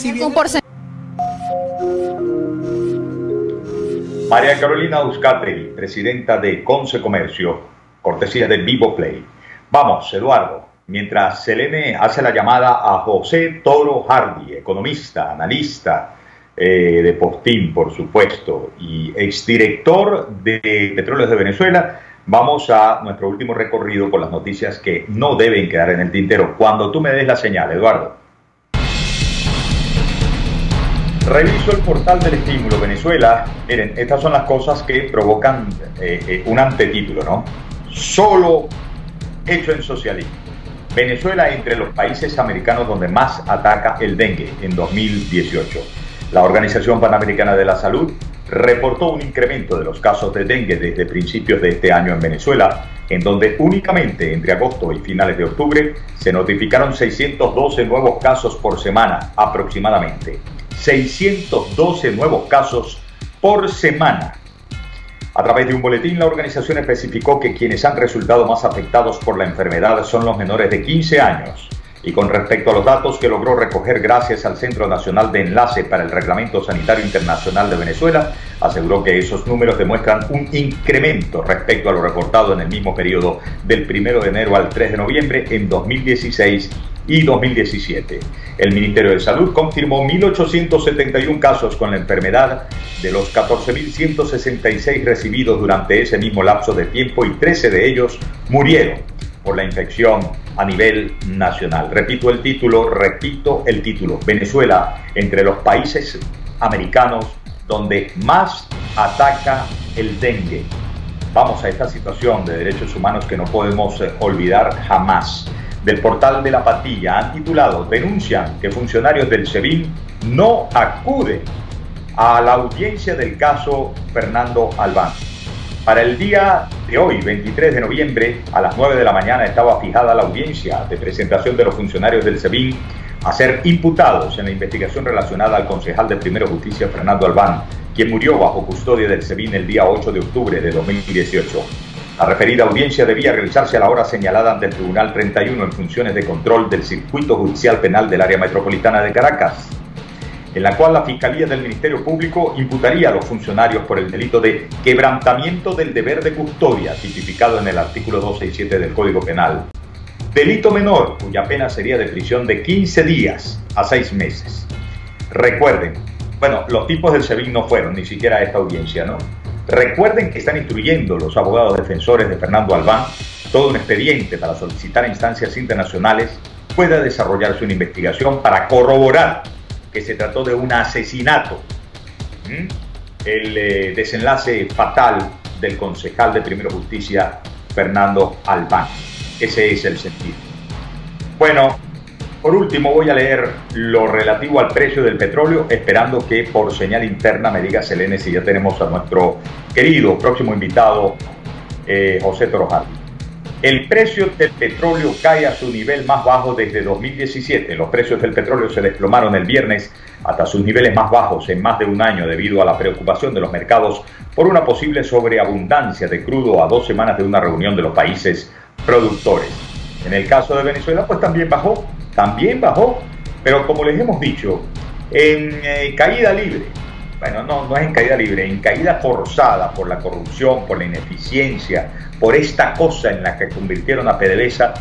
María Carolina Uzcategui, presidenta de Conce Comercio, cortesía de Vivo Play. Vamos, Eduardo, mientras Selene hace la llamada a José Toro Hardy, economista, analista de Postín, por supuesto, y exdirector de Petróleos de Venezuela, vamos a nuestro último recorrido con las noticias que no deben quedar en el tintero. Cuando tú me des la señal, Eduardo. Reviso el portal del estímulo Venezuela. Miren, estas son las cosas que provocan un antetítulo, ¿no? Solo hecho en socialismo. Venezuela entre los países americanos donde más ataca el dengue en 2018. La Organización Panamericana de la Salud reportó un incremento de los casos de dengue desde principios de este año en Venezuela, en donde únicamente entre agosto y finales de octubre se notificaron 612 nuevos casos por semana aproximadamente. 612 nuevos casos por semana. A través de un boletín, la organización especificó que quienes han resultado más afectados por la enfermedad son los menores de 15 años. Y con respecto a los datos que logró recoger gracias al Centro Nacional de Enlace para el Reglamento Sanitario Internacional de Venezuela, aseguró que esos números demuestran un incremento respecto a lo reportado en el mismo periodo del 1 de enero al 3 de noviembre en 2016 y 2017. El Ministerio de Salud confirmó 1.871 casos con la enfermedad, de los 14.166 recibidos durante ese mismo lapso de tiempo, y 13 de ellos murieron por la infección a nivel nacional. Repito el título. Venezuela entre los países americanos donde más ataca el dengue. Vamos a esta situación de derechos humanos que no podemos olvidar jamás. Del portal de La Patilla han titulado: denuncian que funcionarios del SEBIN no acuden a la audiencia del caso Fernando Albán. Para el día de hoy, 23 de noviembre, a las 9 de la mañana estaba fijada la audiencia de presentación de los funcionarios del SEBIN a ser imputados en la investigación relacionada al concejal de Primero Justicia Fernando Albán, quien murió bajo custodia del SEBIN el día 8 de octubre de 2018. La referida audiencia debía realizarse a la hora señalada ante el Tribunal 31 en funciones de control del Circuito Judicial Penal del Área Metropolitana de Caracas, en la cual la Fiscalía del Ministerio Público imputaría a los funcionarios por el delito de quebrantamiento del deber de custodia, tipificado en el artículo 267 del Código Penal. Delito menor, cuya pena sería de prisión de 15 días a 6 meses. Recuerden, bueno, los tipos del SEBIN no fueron ni siquiera a esta audiencia, ¿no? Recuerden que están instruyendo los abogados defensores de Fernando Albán todo un expediente para solicitar a instancias internacionales pueda desarrollarse una investigación para corroborar que se trató de un asesinato. El desenlace fatal del concejal de Primero Justicia, Fernando Albán. Ese es el sentido. Bueno, por último voy a leer lo relativo al precio del petróleo, esperando que por señal interna me diga Selene si ya tenemos a nuestro querido próximo invitado, José Toro Hardy. El precio del petróleo cae a su nivel más bajo desde 2017. Los precios del petróleo se desplomaron el viernes hasta sus niveles más bajos en más de un año debido a la preocupación de los mercados por una posible sobreabundancia de crudo a 2 semanas de una reunión de los países productores. En el caso de Venezuela, pues también bajó, pero como les hemos dicho, en caída libre. Bueno, no es en caída libre, en caída forzada por la corrupción, por la ineficiencia, por esta cosa en la que convirtieron a PDVSA.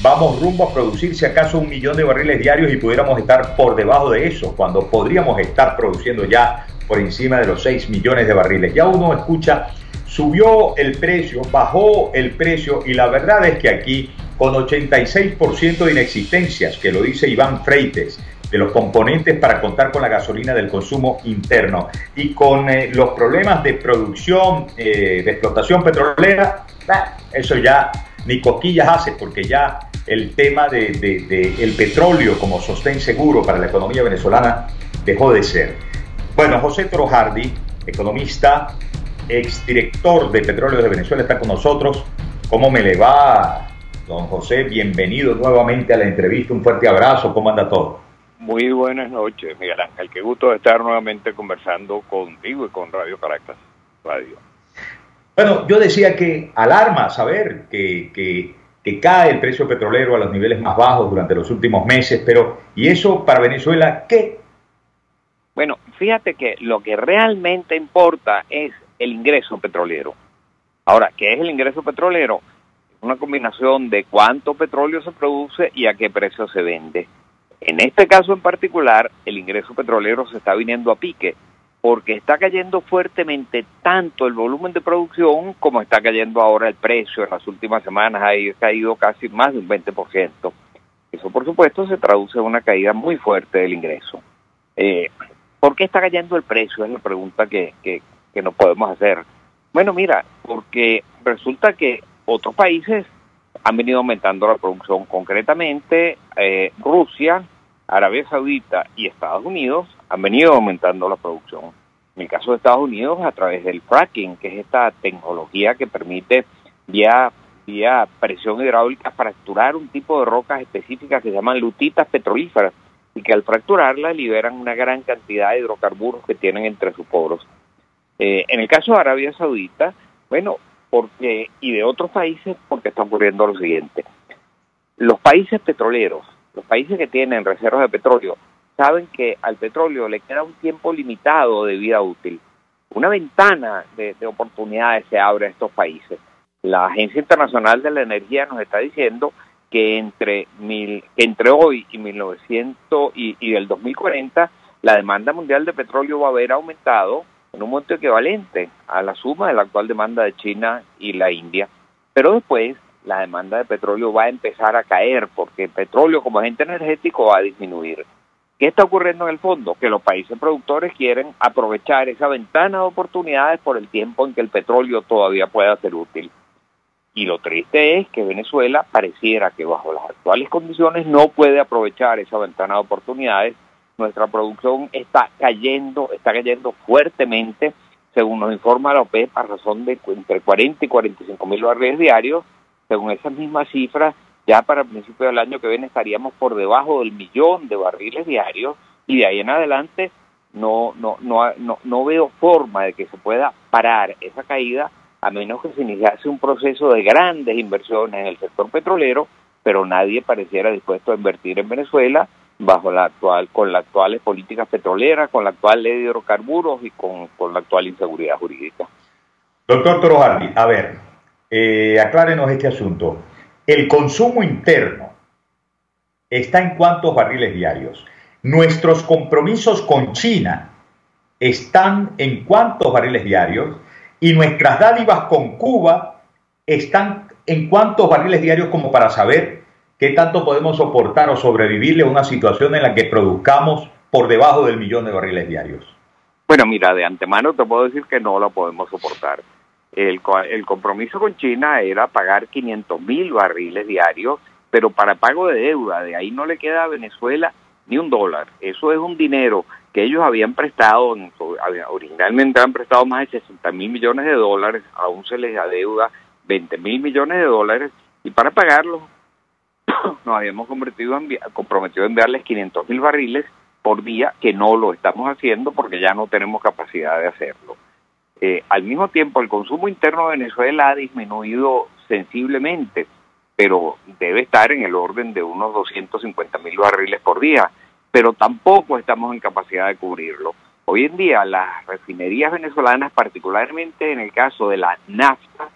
Vamos rumbo a producir si acaso 1 millón de barriles diarios y pudiéramos estar por debajo de eso, cuando podríamos estar produciendo ya por encima de los 6 millones de barriles. Ya uno escucha, subió el precio, bajó el precio, y la verdad es que aquí, con 86% de inexistencias, que lo dice Iván Freites, de los componentes para contar con la gasolina del consumo interno, y con los problemas de producción, de explotación petrolera, eso ya ni cosquillas hace, porque ya el tema el petróleo como sostén seguro para la economía venezolana dejó de ser. Bueno, José Toro Hardy, economista, exdirector de Petróleos de Venezuela, está con nosotros. ¿Cómo me le va, don José? Bienvenido nuevamente a la entrevista, un fuerte abrazo, ¿cómo anda todo? Muy buenas noches, Miguel Ángel. Qué gusto estar nuevamente conversando contigo y con Radio Caracas Radio. Bueno, yo decía que alarma saber que cae el precio petrolero a los niveles más bajos durante los últimos meses, pero ¿y eso para Venezuela qué? Bueno, fíjate que lo que realmente importa es el ingreso petrolero. Ahora, ¿qué es el ingreso petrolero? Es una combinación de cuánto petróleo se produce y a qué precio se vende. En este caso en particular, el ingreso petrolero se está viniendo a pique porque está cayendo fuertemente tanto el volumen de producción como está cayendo ahora el precio. En las últimas semanas ha caído casi más de un 20%. Eso, por supuesto, se traduce en una caída muy fuerte del ingreso. ¿Por qué está cayendo el precio? Es la pregunta que nos podemos hacer. Bueno, mira, porque resulta que otros países han venido aumentando la producción, concretamente Rusia, Arabia Saudita y Estados Unidos han venido aumentando la producción. En el caso de Estados Unidos, a través del fracking, que es esta tecnología que permite vía presión hidráulica fracturar un tipo de rocas específicas que se llaman lutitas petrolíferas y que al fracturarlas liberan una gran cantidad de hidrocarburos que tienen entre sus poros. En el caso de Arabia Saudita, bueno, y de otros países, porque está ocurriendo lo siguiente. Los países petroleros, los países que tienen reservas de petróleo, saben que al petróleo le queda un tiempo limitado de vida útil. Una ventana de oportunidades se abre a estos países. La Agencia Internacional de la Energía nos está diciendo que entre hoy y 1900 y el 2040, la demanda mundial de petróleo va a haber aumentado en un monto equivalente a la suma de la actual demanda de China y la India. Pero después la demanda de petróleo va a empezar a caer porque el petróleo como agente energético va a disminuir. ¿Qué está ocurriendo en el fondo? Que los países productores quieren aprovechar esa ventana de oportunidades por el tiempo en que el petróleo todavía pueda ser útil. Y lo triste es que Venezuela pareciera que bajo las actuales condiciones no puede aprovechar esa ventana de oportunidades nuestra producción está cayendo fuertemente, según nos informa la OPEP, a razón de entre 40 y 45 mil barriles diarios. Según esas mismas cifras, ya para el principio del año que viene estaríamos por debajo del 1.000.000 de barriles diarios, y de ahí en adelante no veo forma de que se pueda parar esa caída, a menos que se iniciase un proceso de grandes inversiones en el sector petrolero, pero nadie pareciera dispuesto a invertir en Venezuela con las actuales políticas petroleras, con la actual ley de hidrocarburos y con la actual inseguridad jurídica. Doctor Toro Hardy, a ver, aclárenos este asunto. El consumo interno está en ¿cuántos barriles diarios? Nuestros compromisos con China están en ¿cuántos barriles diarios? Y nuestras dádivas con Cuba están en ¿cuántos barriles diarios, como para saber qué tanto podemos soportar o sobrevivirle a una situación en la que produzcamos por debajo del 1.000.000 de barriles diarios? Bueno, mira, de antemano te puedo decir que no la podemos soportar. El compromiso con China era pagar 500.000 barriles diarios, pero para pago de deuda. De ahí no le queda a Venezuela ni $1. Eso es un dinero que ellos habían prestado, originalmente han prestado más de 60.000 millones de dólares, aún se les adeuda 20.000 millones de dólares, y para pagarlos nos habíamos comprometido a enviarles 500.000 barriles por día, que no lo estamos haciendo porque ya no tenemos capacidad de hacerlo. Al mismo tiempo, el consumo interno de Venezuela ha disminuido sensiblemente, pero debe estar en el orden de unos 250.000 barriles por día, pero tampoco estamos en capacidad de cubrirlo. Hoy en día las refinerías venezolanas, particularmente en el caso de la nafta,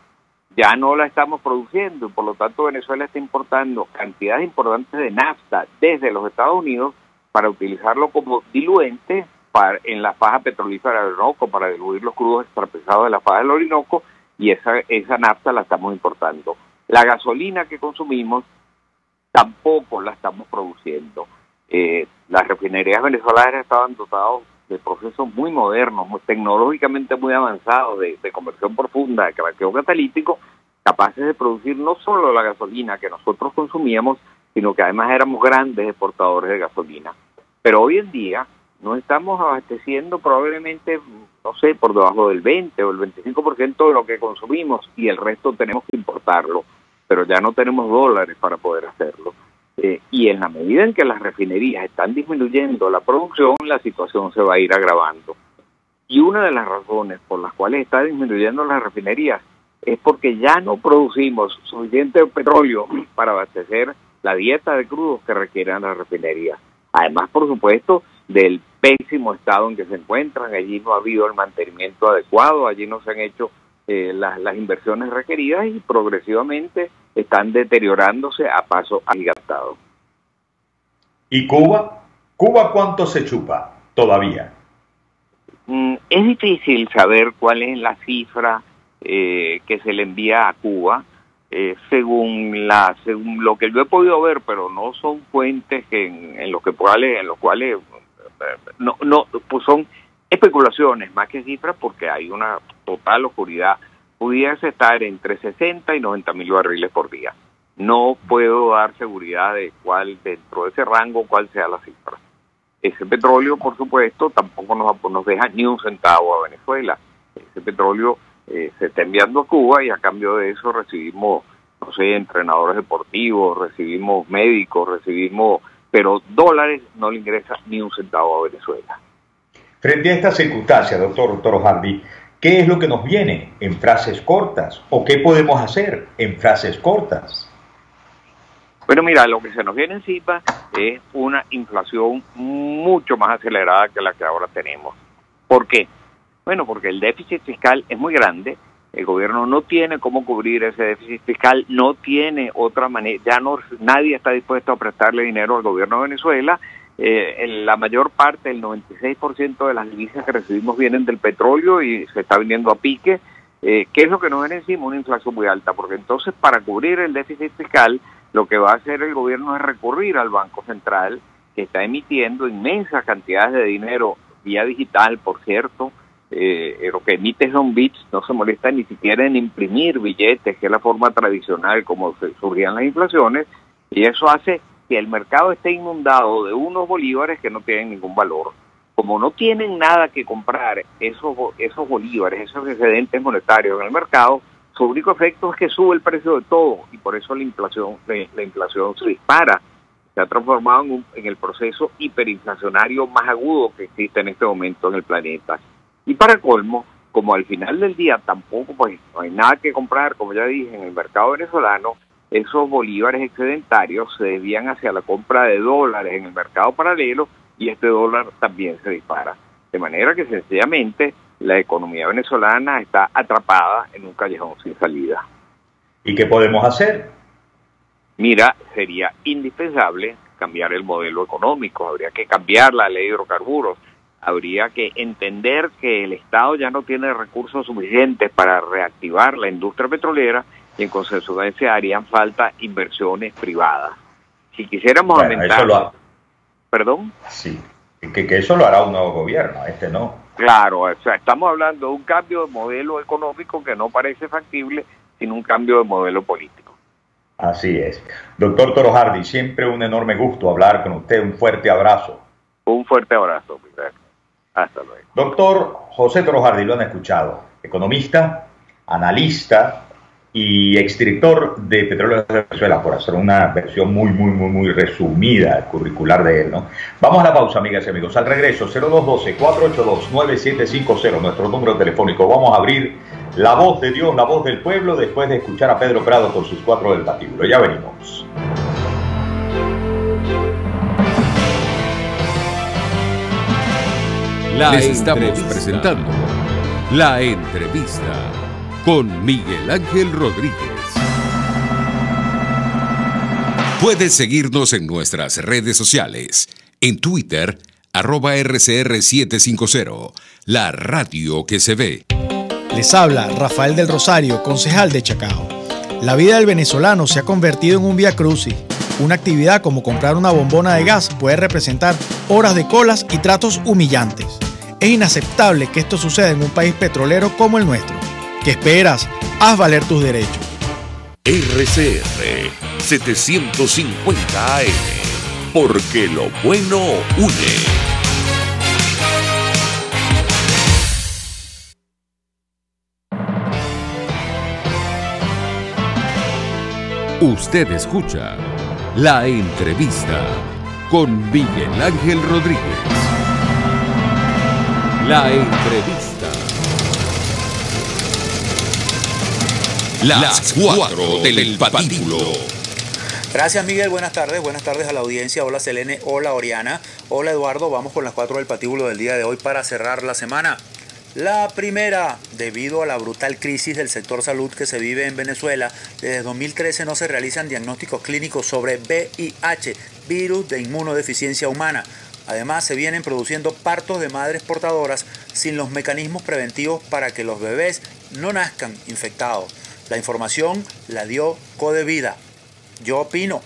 ya no la estamos produciendo, y por lo tanto Venezuela está importando cantidades importantes de nafta desde los Estados Unidos para utilizarlo como diluente en la faja petrolífera del Orinoco, para diluir los crudos extrapesados de la faja del Orinoco, y esa nafta la estamos importando. La gasolina que consumimos tampoco la estamos produciendo. Las refinerías venezolanas estaban dotadas de procesos muy modernos, tecnológicamente muy avanzados, de conversión profunda, de craqueo catalítico, capaces de producir no solo la gasolina que nosotros consumíamos, sino que además éramos grandes exportadores de gasolina. Pero hoy en día no estamos abasteciendo probablemente, no sé, por debajo del 20 o el 25% de lo que consumimos, y el resto tenemos que importarlo, pero ya no tenemos dólares para poder hacerlo. Y en la medida en que las refinerías están disminuyendo la producción, la situación se va a ir agravando. Y una de las razones por las cuales está disminuyendo las refinerías es porque ya no producimos suficiente petróleo para abastecer la dieta de crudos que requieren las refinerías. Además, por supuesto, del pésimo estado en que se encuentran. Allí no ha habido el mantenimiento adecuado, allí no se han hecho las inversiones requeridas, y progresivamente están deteriorándose a paso agigantado. ¿Y Cuba? ¿Cuba cuánto se chupa todavía? Es difícil saber cuál es la cifra que se le envía a Cuba, según lo que yo he podido ver, pero no son fuentes en los cuales pues son especulaciones más que cifras, porque hay una total oscuridad. Pudiese estar entre 60 y 90.000 barriles por día. No puedo dar seguridad de cuál, dentro de ese rango, cuál sea la cifra. Ese petróleo, por supuesto, tampoco nos deja ni un centavo a Venezuela. Ese petróleo se está enviando a Cuba, y a cambio de eso recibimos, no sé, entrenadores deportivos, recibimos médicos, pero dólares no le ingresa ni un centavo a Venezuela. Frente a esta circunstancia, doctor Toro Hardy, ¿qué es lo que nos viene en frases cortas? ¿O qué podemos hacer en frases cortas? Bueno, mira, lo que se nos viene encima es una inflación mucho más acelerada que la que ahora tenemos. ¿Por qué? Bueno, porque el déficit fiscal es muy grande, el gobierno no tiene cómo cubrir ese déficit fiscal, no tiene otra manera, nadie está dispuesto a prestarle dinero al gobierno de Venezuela. La mayor parte, el 96% de las divisas que recibimos vienen del petróleo y se está viniendo a pique. ¿Qué es lo que nos viene encima? Una inflación muy alta, porque entonces para cubrir el déficit fiscal lo que va a hacer el gobierno es recurrir al Banco Central, que está emitiendo inmensas cantidades de dinero vía digital, por cierto. Lo que emite son bits, no se molesta ni siquiera en imprimir billetes, que es la forma tradicional como surgían las inflaciones, y eso hace que el mercado esté inundado de unos bolívares que no tienen ningún valor. Como no tienen nada que comprar esos bolívares, esos excedentes monetarios en el mercado, su único efecto es que sube el precio de todo y por eso la inflación se dispara. Se ha transformado en el proceso hiperinflacionario más agudo que existe en este momento en el planeta. Y para colmo, como al final del día tampoco pues no hay nada que comprar, como ya dije, en el mercado venezolano, esos bolívares excedentarios se desvían hacia la compra de dólares en el mercado paralelo y este dólar también se dispara. De manera que sencillamente la economía venezolana está atrapada en un callejón sin salida. ¿Y qué podemos hacer? Mira, sería indispensable cambiar el modelo económico, habría que cambiar la ley de hidrocarburos, habría que entender que el Estado ya no tiene recursos suficientes para reactivar la industria petrolera y en consecuencia harían falta inversiones privadas. Si quisiéramos aumentar... ¿Perdón? Sí, que eso lo hará un nuevo gobierno, no. Claro, o sea, estamos hablando de un cambio de modelo económico que no parece factible sin un cambio de modelo político. Así es. Doctor Torojardi, siempre un enorme gusto hablar con usted. Un fuerte abrazo. Un fuerte abrazo. Hasta luego. Doctor José Torojardi, lo han escuchado. Economista, analista y exdirector de Petróleos de Venezuela, por hacer una versión muy resumida, curricular de él, ¿no? Vamos a la pausa, amigas y amigos. Al regreso, 0212-482-9750, nuestro número telefónico. Vamos a abrir la voz de Dios, la voz del pueblo, después de escuchar a Pedro Prado con sus 4 del patíbulo. Ya venimos. Les estamos presentando La Entrevista con Miguel Ángel Rodríguez. Puedes seguirnos en nuestras redes sociales. En Twitter, @RCR750, la radio que se ve. Les habla Rafael del Rosario, concejal de Chacao. La vida del venezolano se ha convertido en un vía crucis. Una actividad como comprar una bombona de gas puede representar horas de colas y tratos humillantes. Es inaceptable que esto suceda en un país petrolero como el nuestro. ¿Qué esperas? Haz valer tus derechos. RCR 750 AM, porque lo bueno une. Usted escucha La Entrevista con Miguel Ángel Rodríguez. La Entrevista. Las 4 del patíbulo. Gracias, Miguel. Buenas tardes a la audiencia. Hola, Selene. Hola, Oriana. Hola, Eduardo. Vamos con las 4 del patíbulo del día de hoy para cerrar la semana. La primera, debido a la brutal crisis del sector salud que se vive en Venezuela, desde 2013 no se realizan diagnósticos clínicos sobre VIH, virus de inmunodeficiencia humana. Además, se vienen produciendo partos de madres portadoras sin los mecanismos preventivos para que los bebés no nazcan infectados. La información la dio Codevida. Yo opino,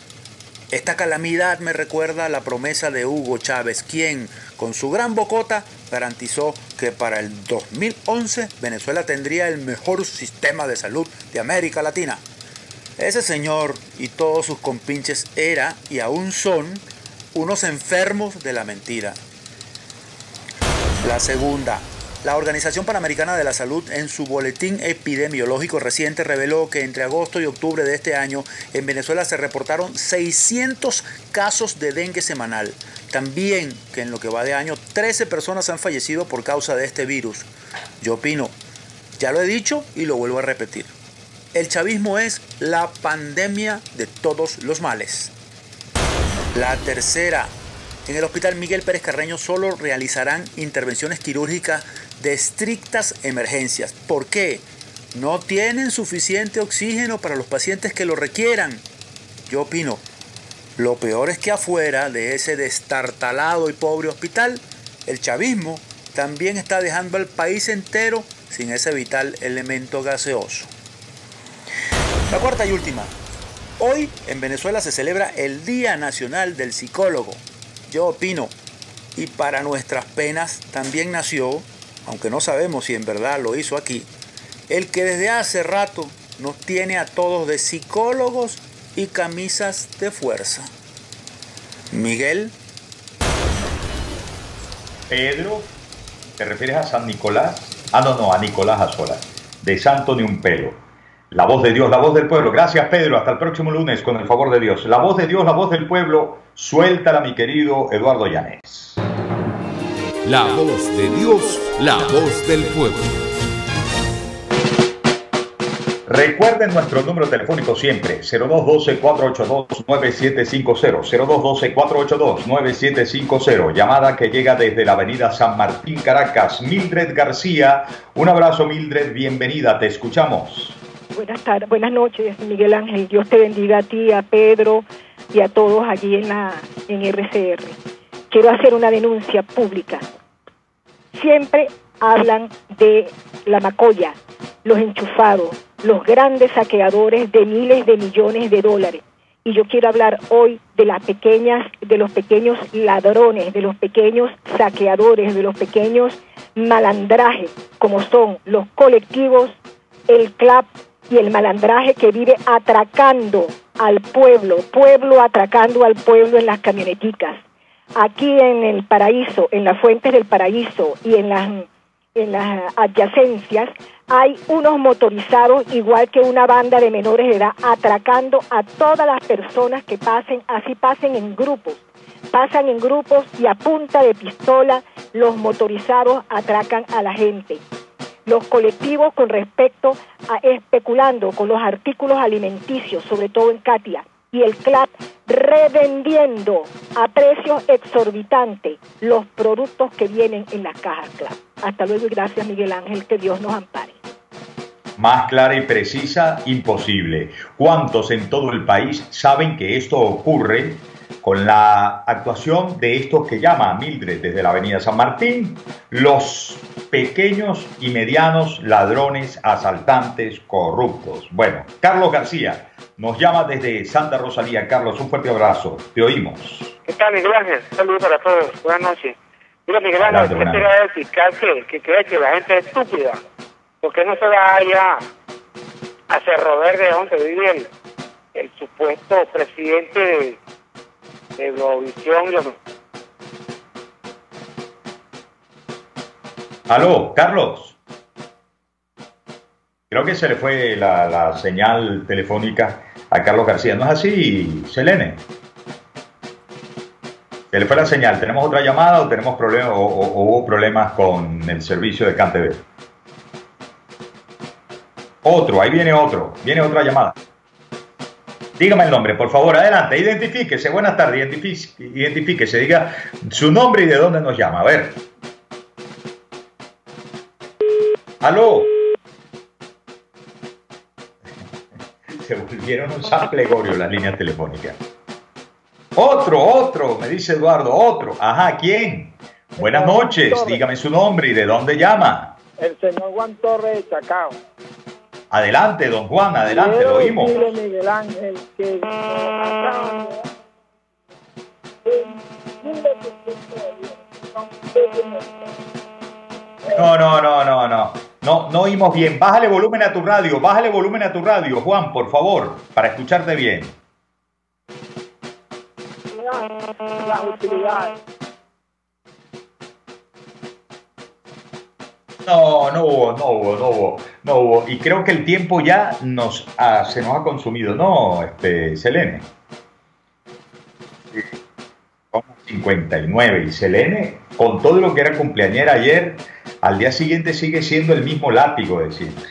esta calamidad me recuerda a la promesa de Hugo Chávez, quien, con su gran bocota, garantizó que para el 2011 Venezuela tendría el mejor sistema de salud de América Latina. Ese señor y todos sus compinches era y aún son unos enfermos de la mentira. La segunda, la Organización Panamericana de la Salud en su boletín epidemiológico reciente reveló que entre agosto y octubre de este año en Venezuela se reportaron 600 casos de dengue semanal. También que en lo que va de año 13 personas han fallecido por causa de este virus. Yo opino, ya lo he dicho y lo vuelvo a repetir. El chavismo es la pandemia de todos los males. La tercera, en el Hospital Miguel Pérez Carreño solo realizarán intervenciones quirúrgicas de estrictas emergencias. ¿Por qué? No tienen suficiente oxígeno para los pacientes que lo requieran. Yo opino, lo peor es que afuera de ese destartalado y pobre hospital, el chavismo también está dejando al país entero sin ese vital elemento gaseoso. La cuarta y última. Hoy en Venezuela se celebra el Día Nacional del Psicólogo. Yo opino, y para nuestras penas también nació, aunque no sabemos si en verdad lo hizo aquí, el que desde hace rato nos tiene a todos de psicólogos y camisas de fuerza. Miguel. Pedro, ¿te refieres a San Nicolás? Ah, no, a Nicolás Azola. De santo ni un pelo. La voz de Dios, la voz del pueblo. Gracias, Pedro. Hasta el próximo lunes, con el favor de Dios. La voz de Dios, la voz del pueblo. Suéltala, mi querido Eduardo Llanes. La voz de Dios, la voz del pueblo. Recuerden nuestro número telefónico siempre, 0212-482-9750, 0212-482-9750, llamada que llega desde la avenida San Martín, Caracas. Mildred García, un abrazo, Mildred, bienvenida, te escuchamos. Buenas tardes, buenas noches, Miguel Ángel, Dios te bendiga a ti, a Pedro y a todos allí en RCR. Quiero hacer una denuncia pública. Siempre hablan de la macolla, los enchufados, los grandes saqueadores de miles de millones de dólares. Y yo quiero hablar hoy de los pequeños ladrones, de los pequeños saqueadores, de los pequeños malandrajes, como son los colectivos, el CLAP y el malandraje que vive atracando al pueblo atracando al pueblo en las camioneticas. Aquí en el Paraíso, en las Fuentes del Paraíso y en las adyacencias, hay unos motorizados, igual que una banda de menores de edad, atracando a todas las personas que pasen, así pasen en grupos y a punta de pistola los motorizados atracan a la gente. Los colectivos con respecto a especulando con los artículos alimenticios, sobre todo en Catia, y el CLAP revendiendo a precios exorbitantes los productos que vienen en las cajas CLAP. Hasta luego y gracias, Miguel Ángel, que Dios nos ampare. Más clara y precisa, imposible. ¿Cuántos en todo el país saben que esto ocurre con la actuación de estos que llama Mildred desde la avenida San Martín, los pequeños y medianos ladrones, asaltantes, corruptos? Bueno, Carlos García nos llama desde Santa Rosalía. Carlos, un fuerte abrazo, te oímos. ¿Qué tal, Miguel Ángel? Saludos para todos, buenas noches. Mira, Miguel Ángel, ¿qué te va a decir? Que cree que la gente es estúpida, porque no se va allá a Cerro Verde, donde vive el supuesto presidente de Globovisión. Aló, Carlos. Creo que se le fue la señal telefónica a Carlos García. ¿No es así, Selene? Se le fue la señal. ¿Tenemos otra llamada o tenemos problemas o hubo problemas con el servicio de CanTV? Ahí viene otra llamada. Dígame el nombre, por favor, adelante, identifíquese, buenas tardes, identifíquese, diga su nombre y de dónde nos llama, a ver. ¿Aló? Se volvieron un saplegorio las líneas telefónicas. Otro, me dice Eduardo, otro. Ajá, ¿quién? Buenas noches, dígame su nombre y de dónde llama. El señor Juan Torres de Chacao. Adelante, don Juan, adelante, lo oímos. Miguel Ángel, que No oímos bien. Bájale volumen a tu radio, Juan, por favor, para escucharte bien. Las utilidades. No hubo. Y creo que el tiempo ya se nos ha consumido, ¿no, Selene? 59. Y Selene, con todo lo que era cumpleañera ayer, al día siguiente sigue siendo el mismo látigo de siempre.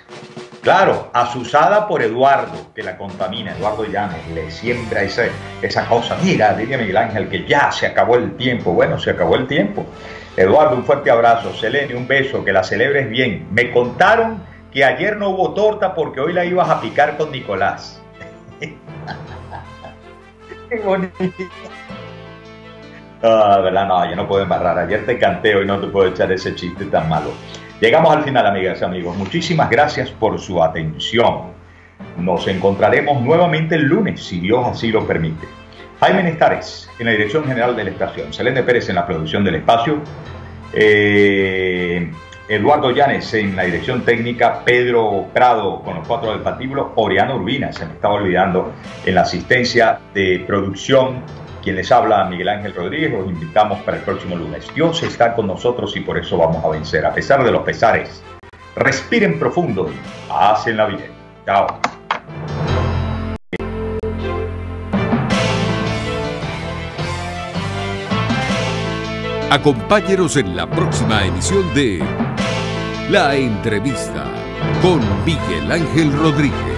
Claro, asusada por Eduardo, que la contamina. Eduardo Llanes le siembra esa cosa. Mira, dile a Miguel Ángel que ya se acabó el tiempo. Bueno, se acabó el tiempo. Eduardo, un fuerte abrazo. Selene, un beso, que la celebres bien. Me contaron que ayer no hubo torta porque hoy la ibas a picar con Nicolás. Qué bonito. ¿Verdad? No, yo no puedo embarrar. Ayer te canté, hoy no te puedo echar ese chiste tan malo. Llegamos al final, amigas y amigos. Muchísimas gracias por su atención. Nos encontraremos nuevamente el lunes, si Dios así lo permite. Jaime Nestares en la dirección general de la estación, Selene Pérez en la producción del espacio, Eduardo Llanes en la dirección técnica, Pedro Prado con los 4 del patíbulo, Oriana Urbina, se me estaba olvidando, en la asistencia de producción. Quien les habla, Miguel Ángel Rodríguez. Los invitamos para el próximo lunes. Dios está con nosotros y por eso vamos a vencer, a pesar de los pesares. Respiren profundo y hacen bien. Chao. Acompáñenos en la próxima emisión de La Entrevista con Miguel Ángel Rodríguez.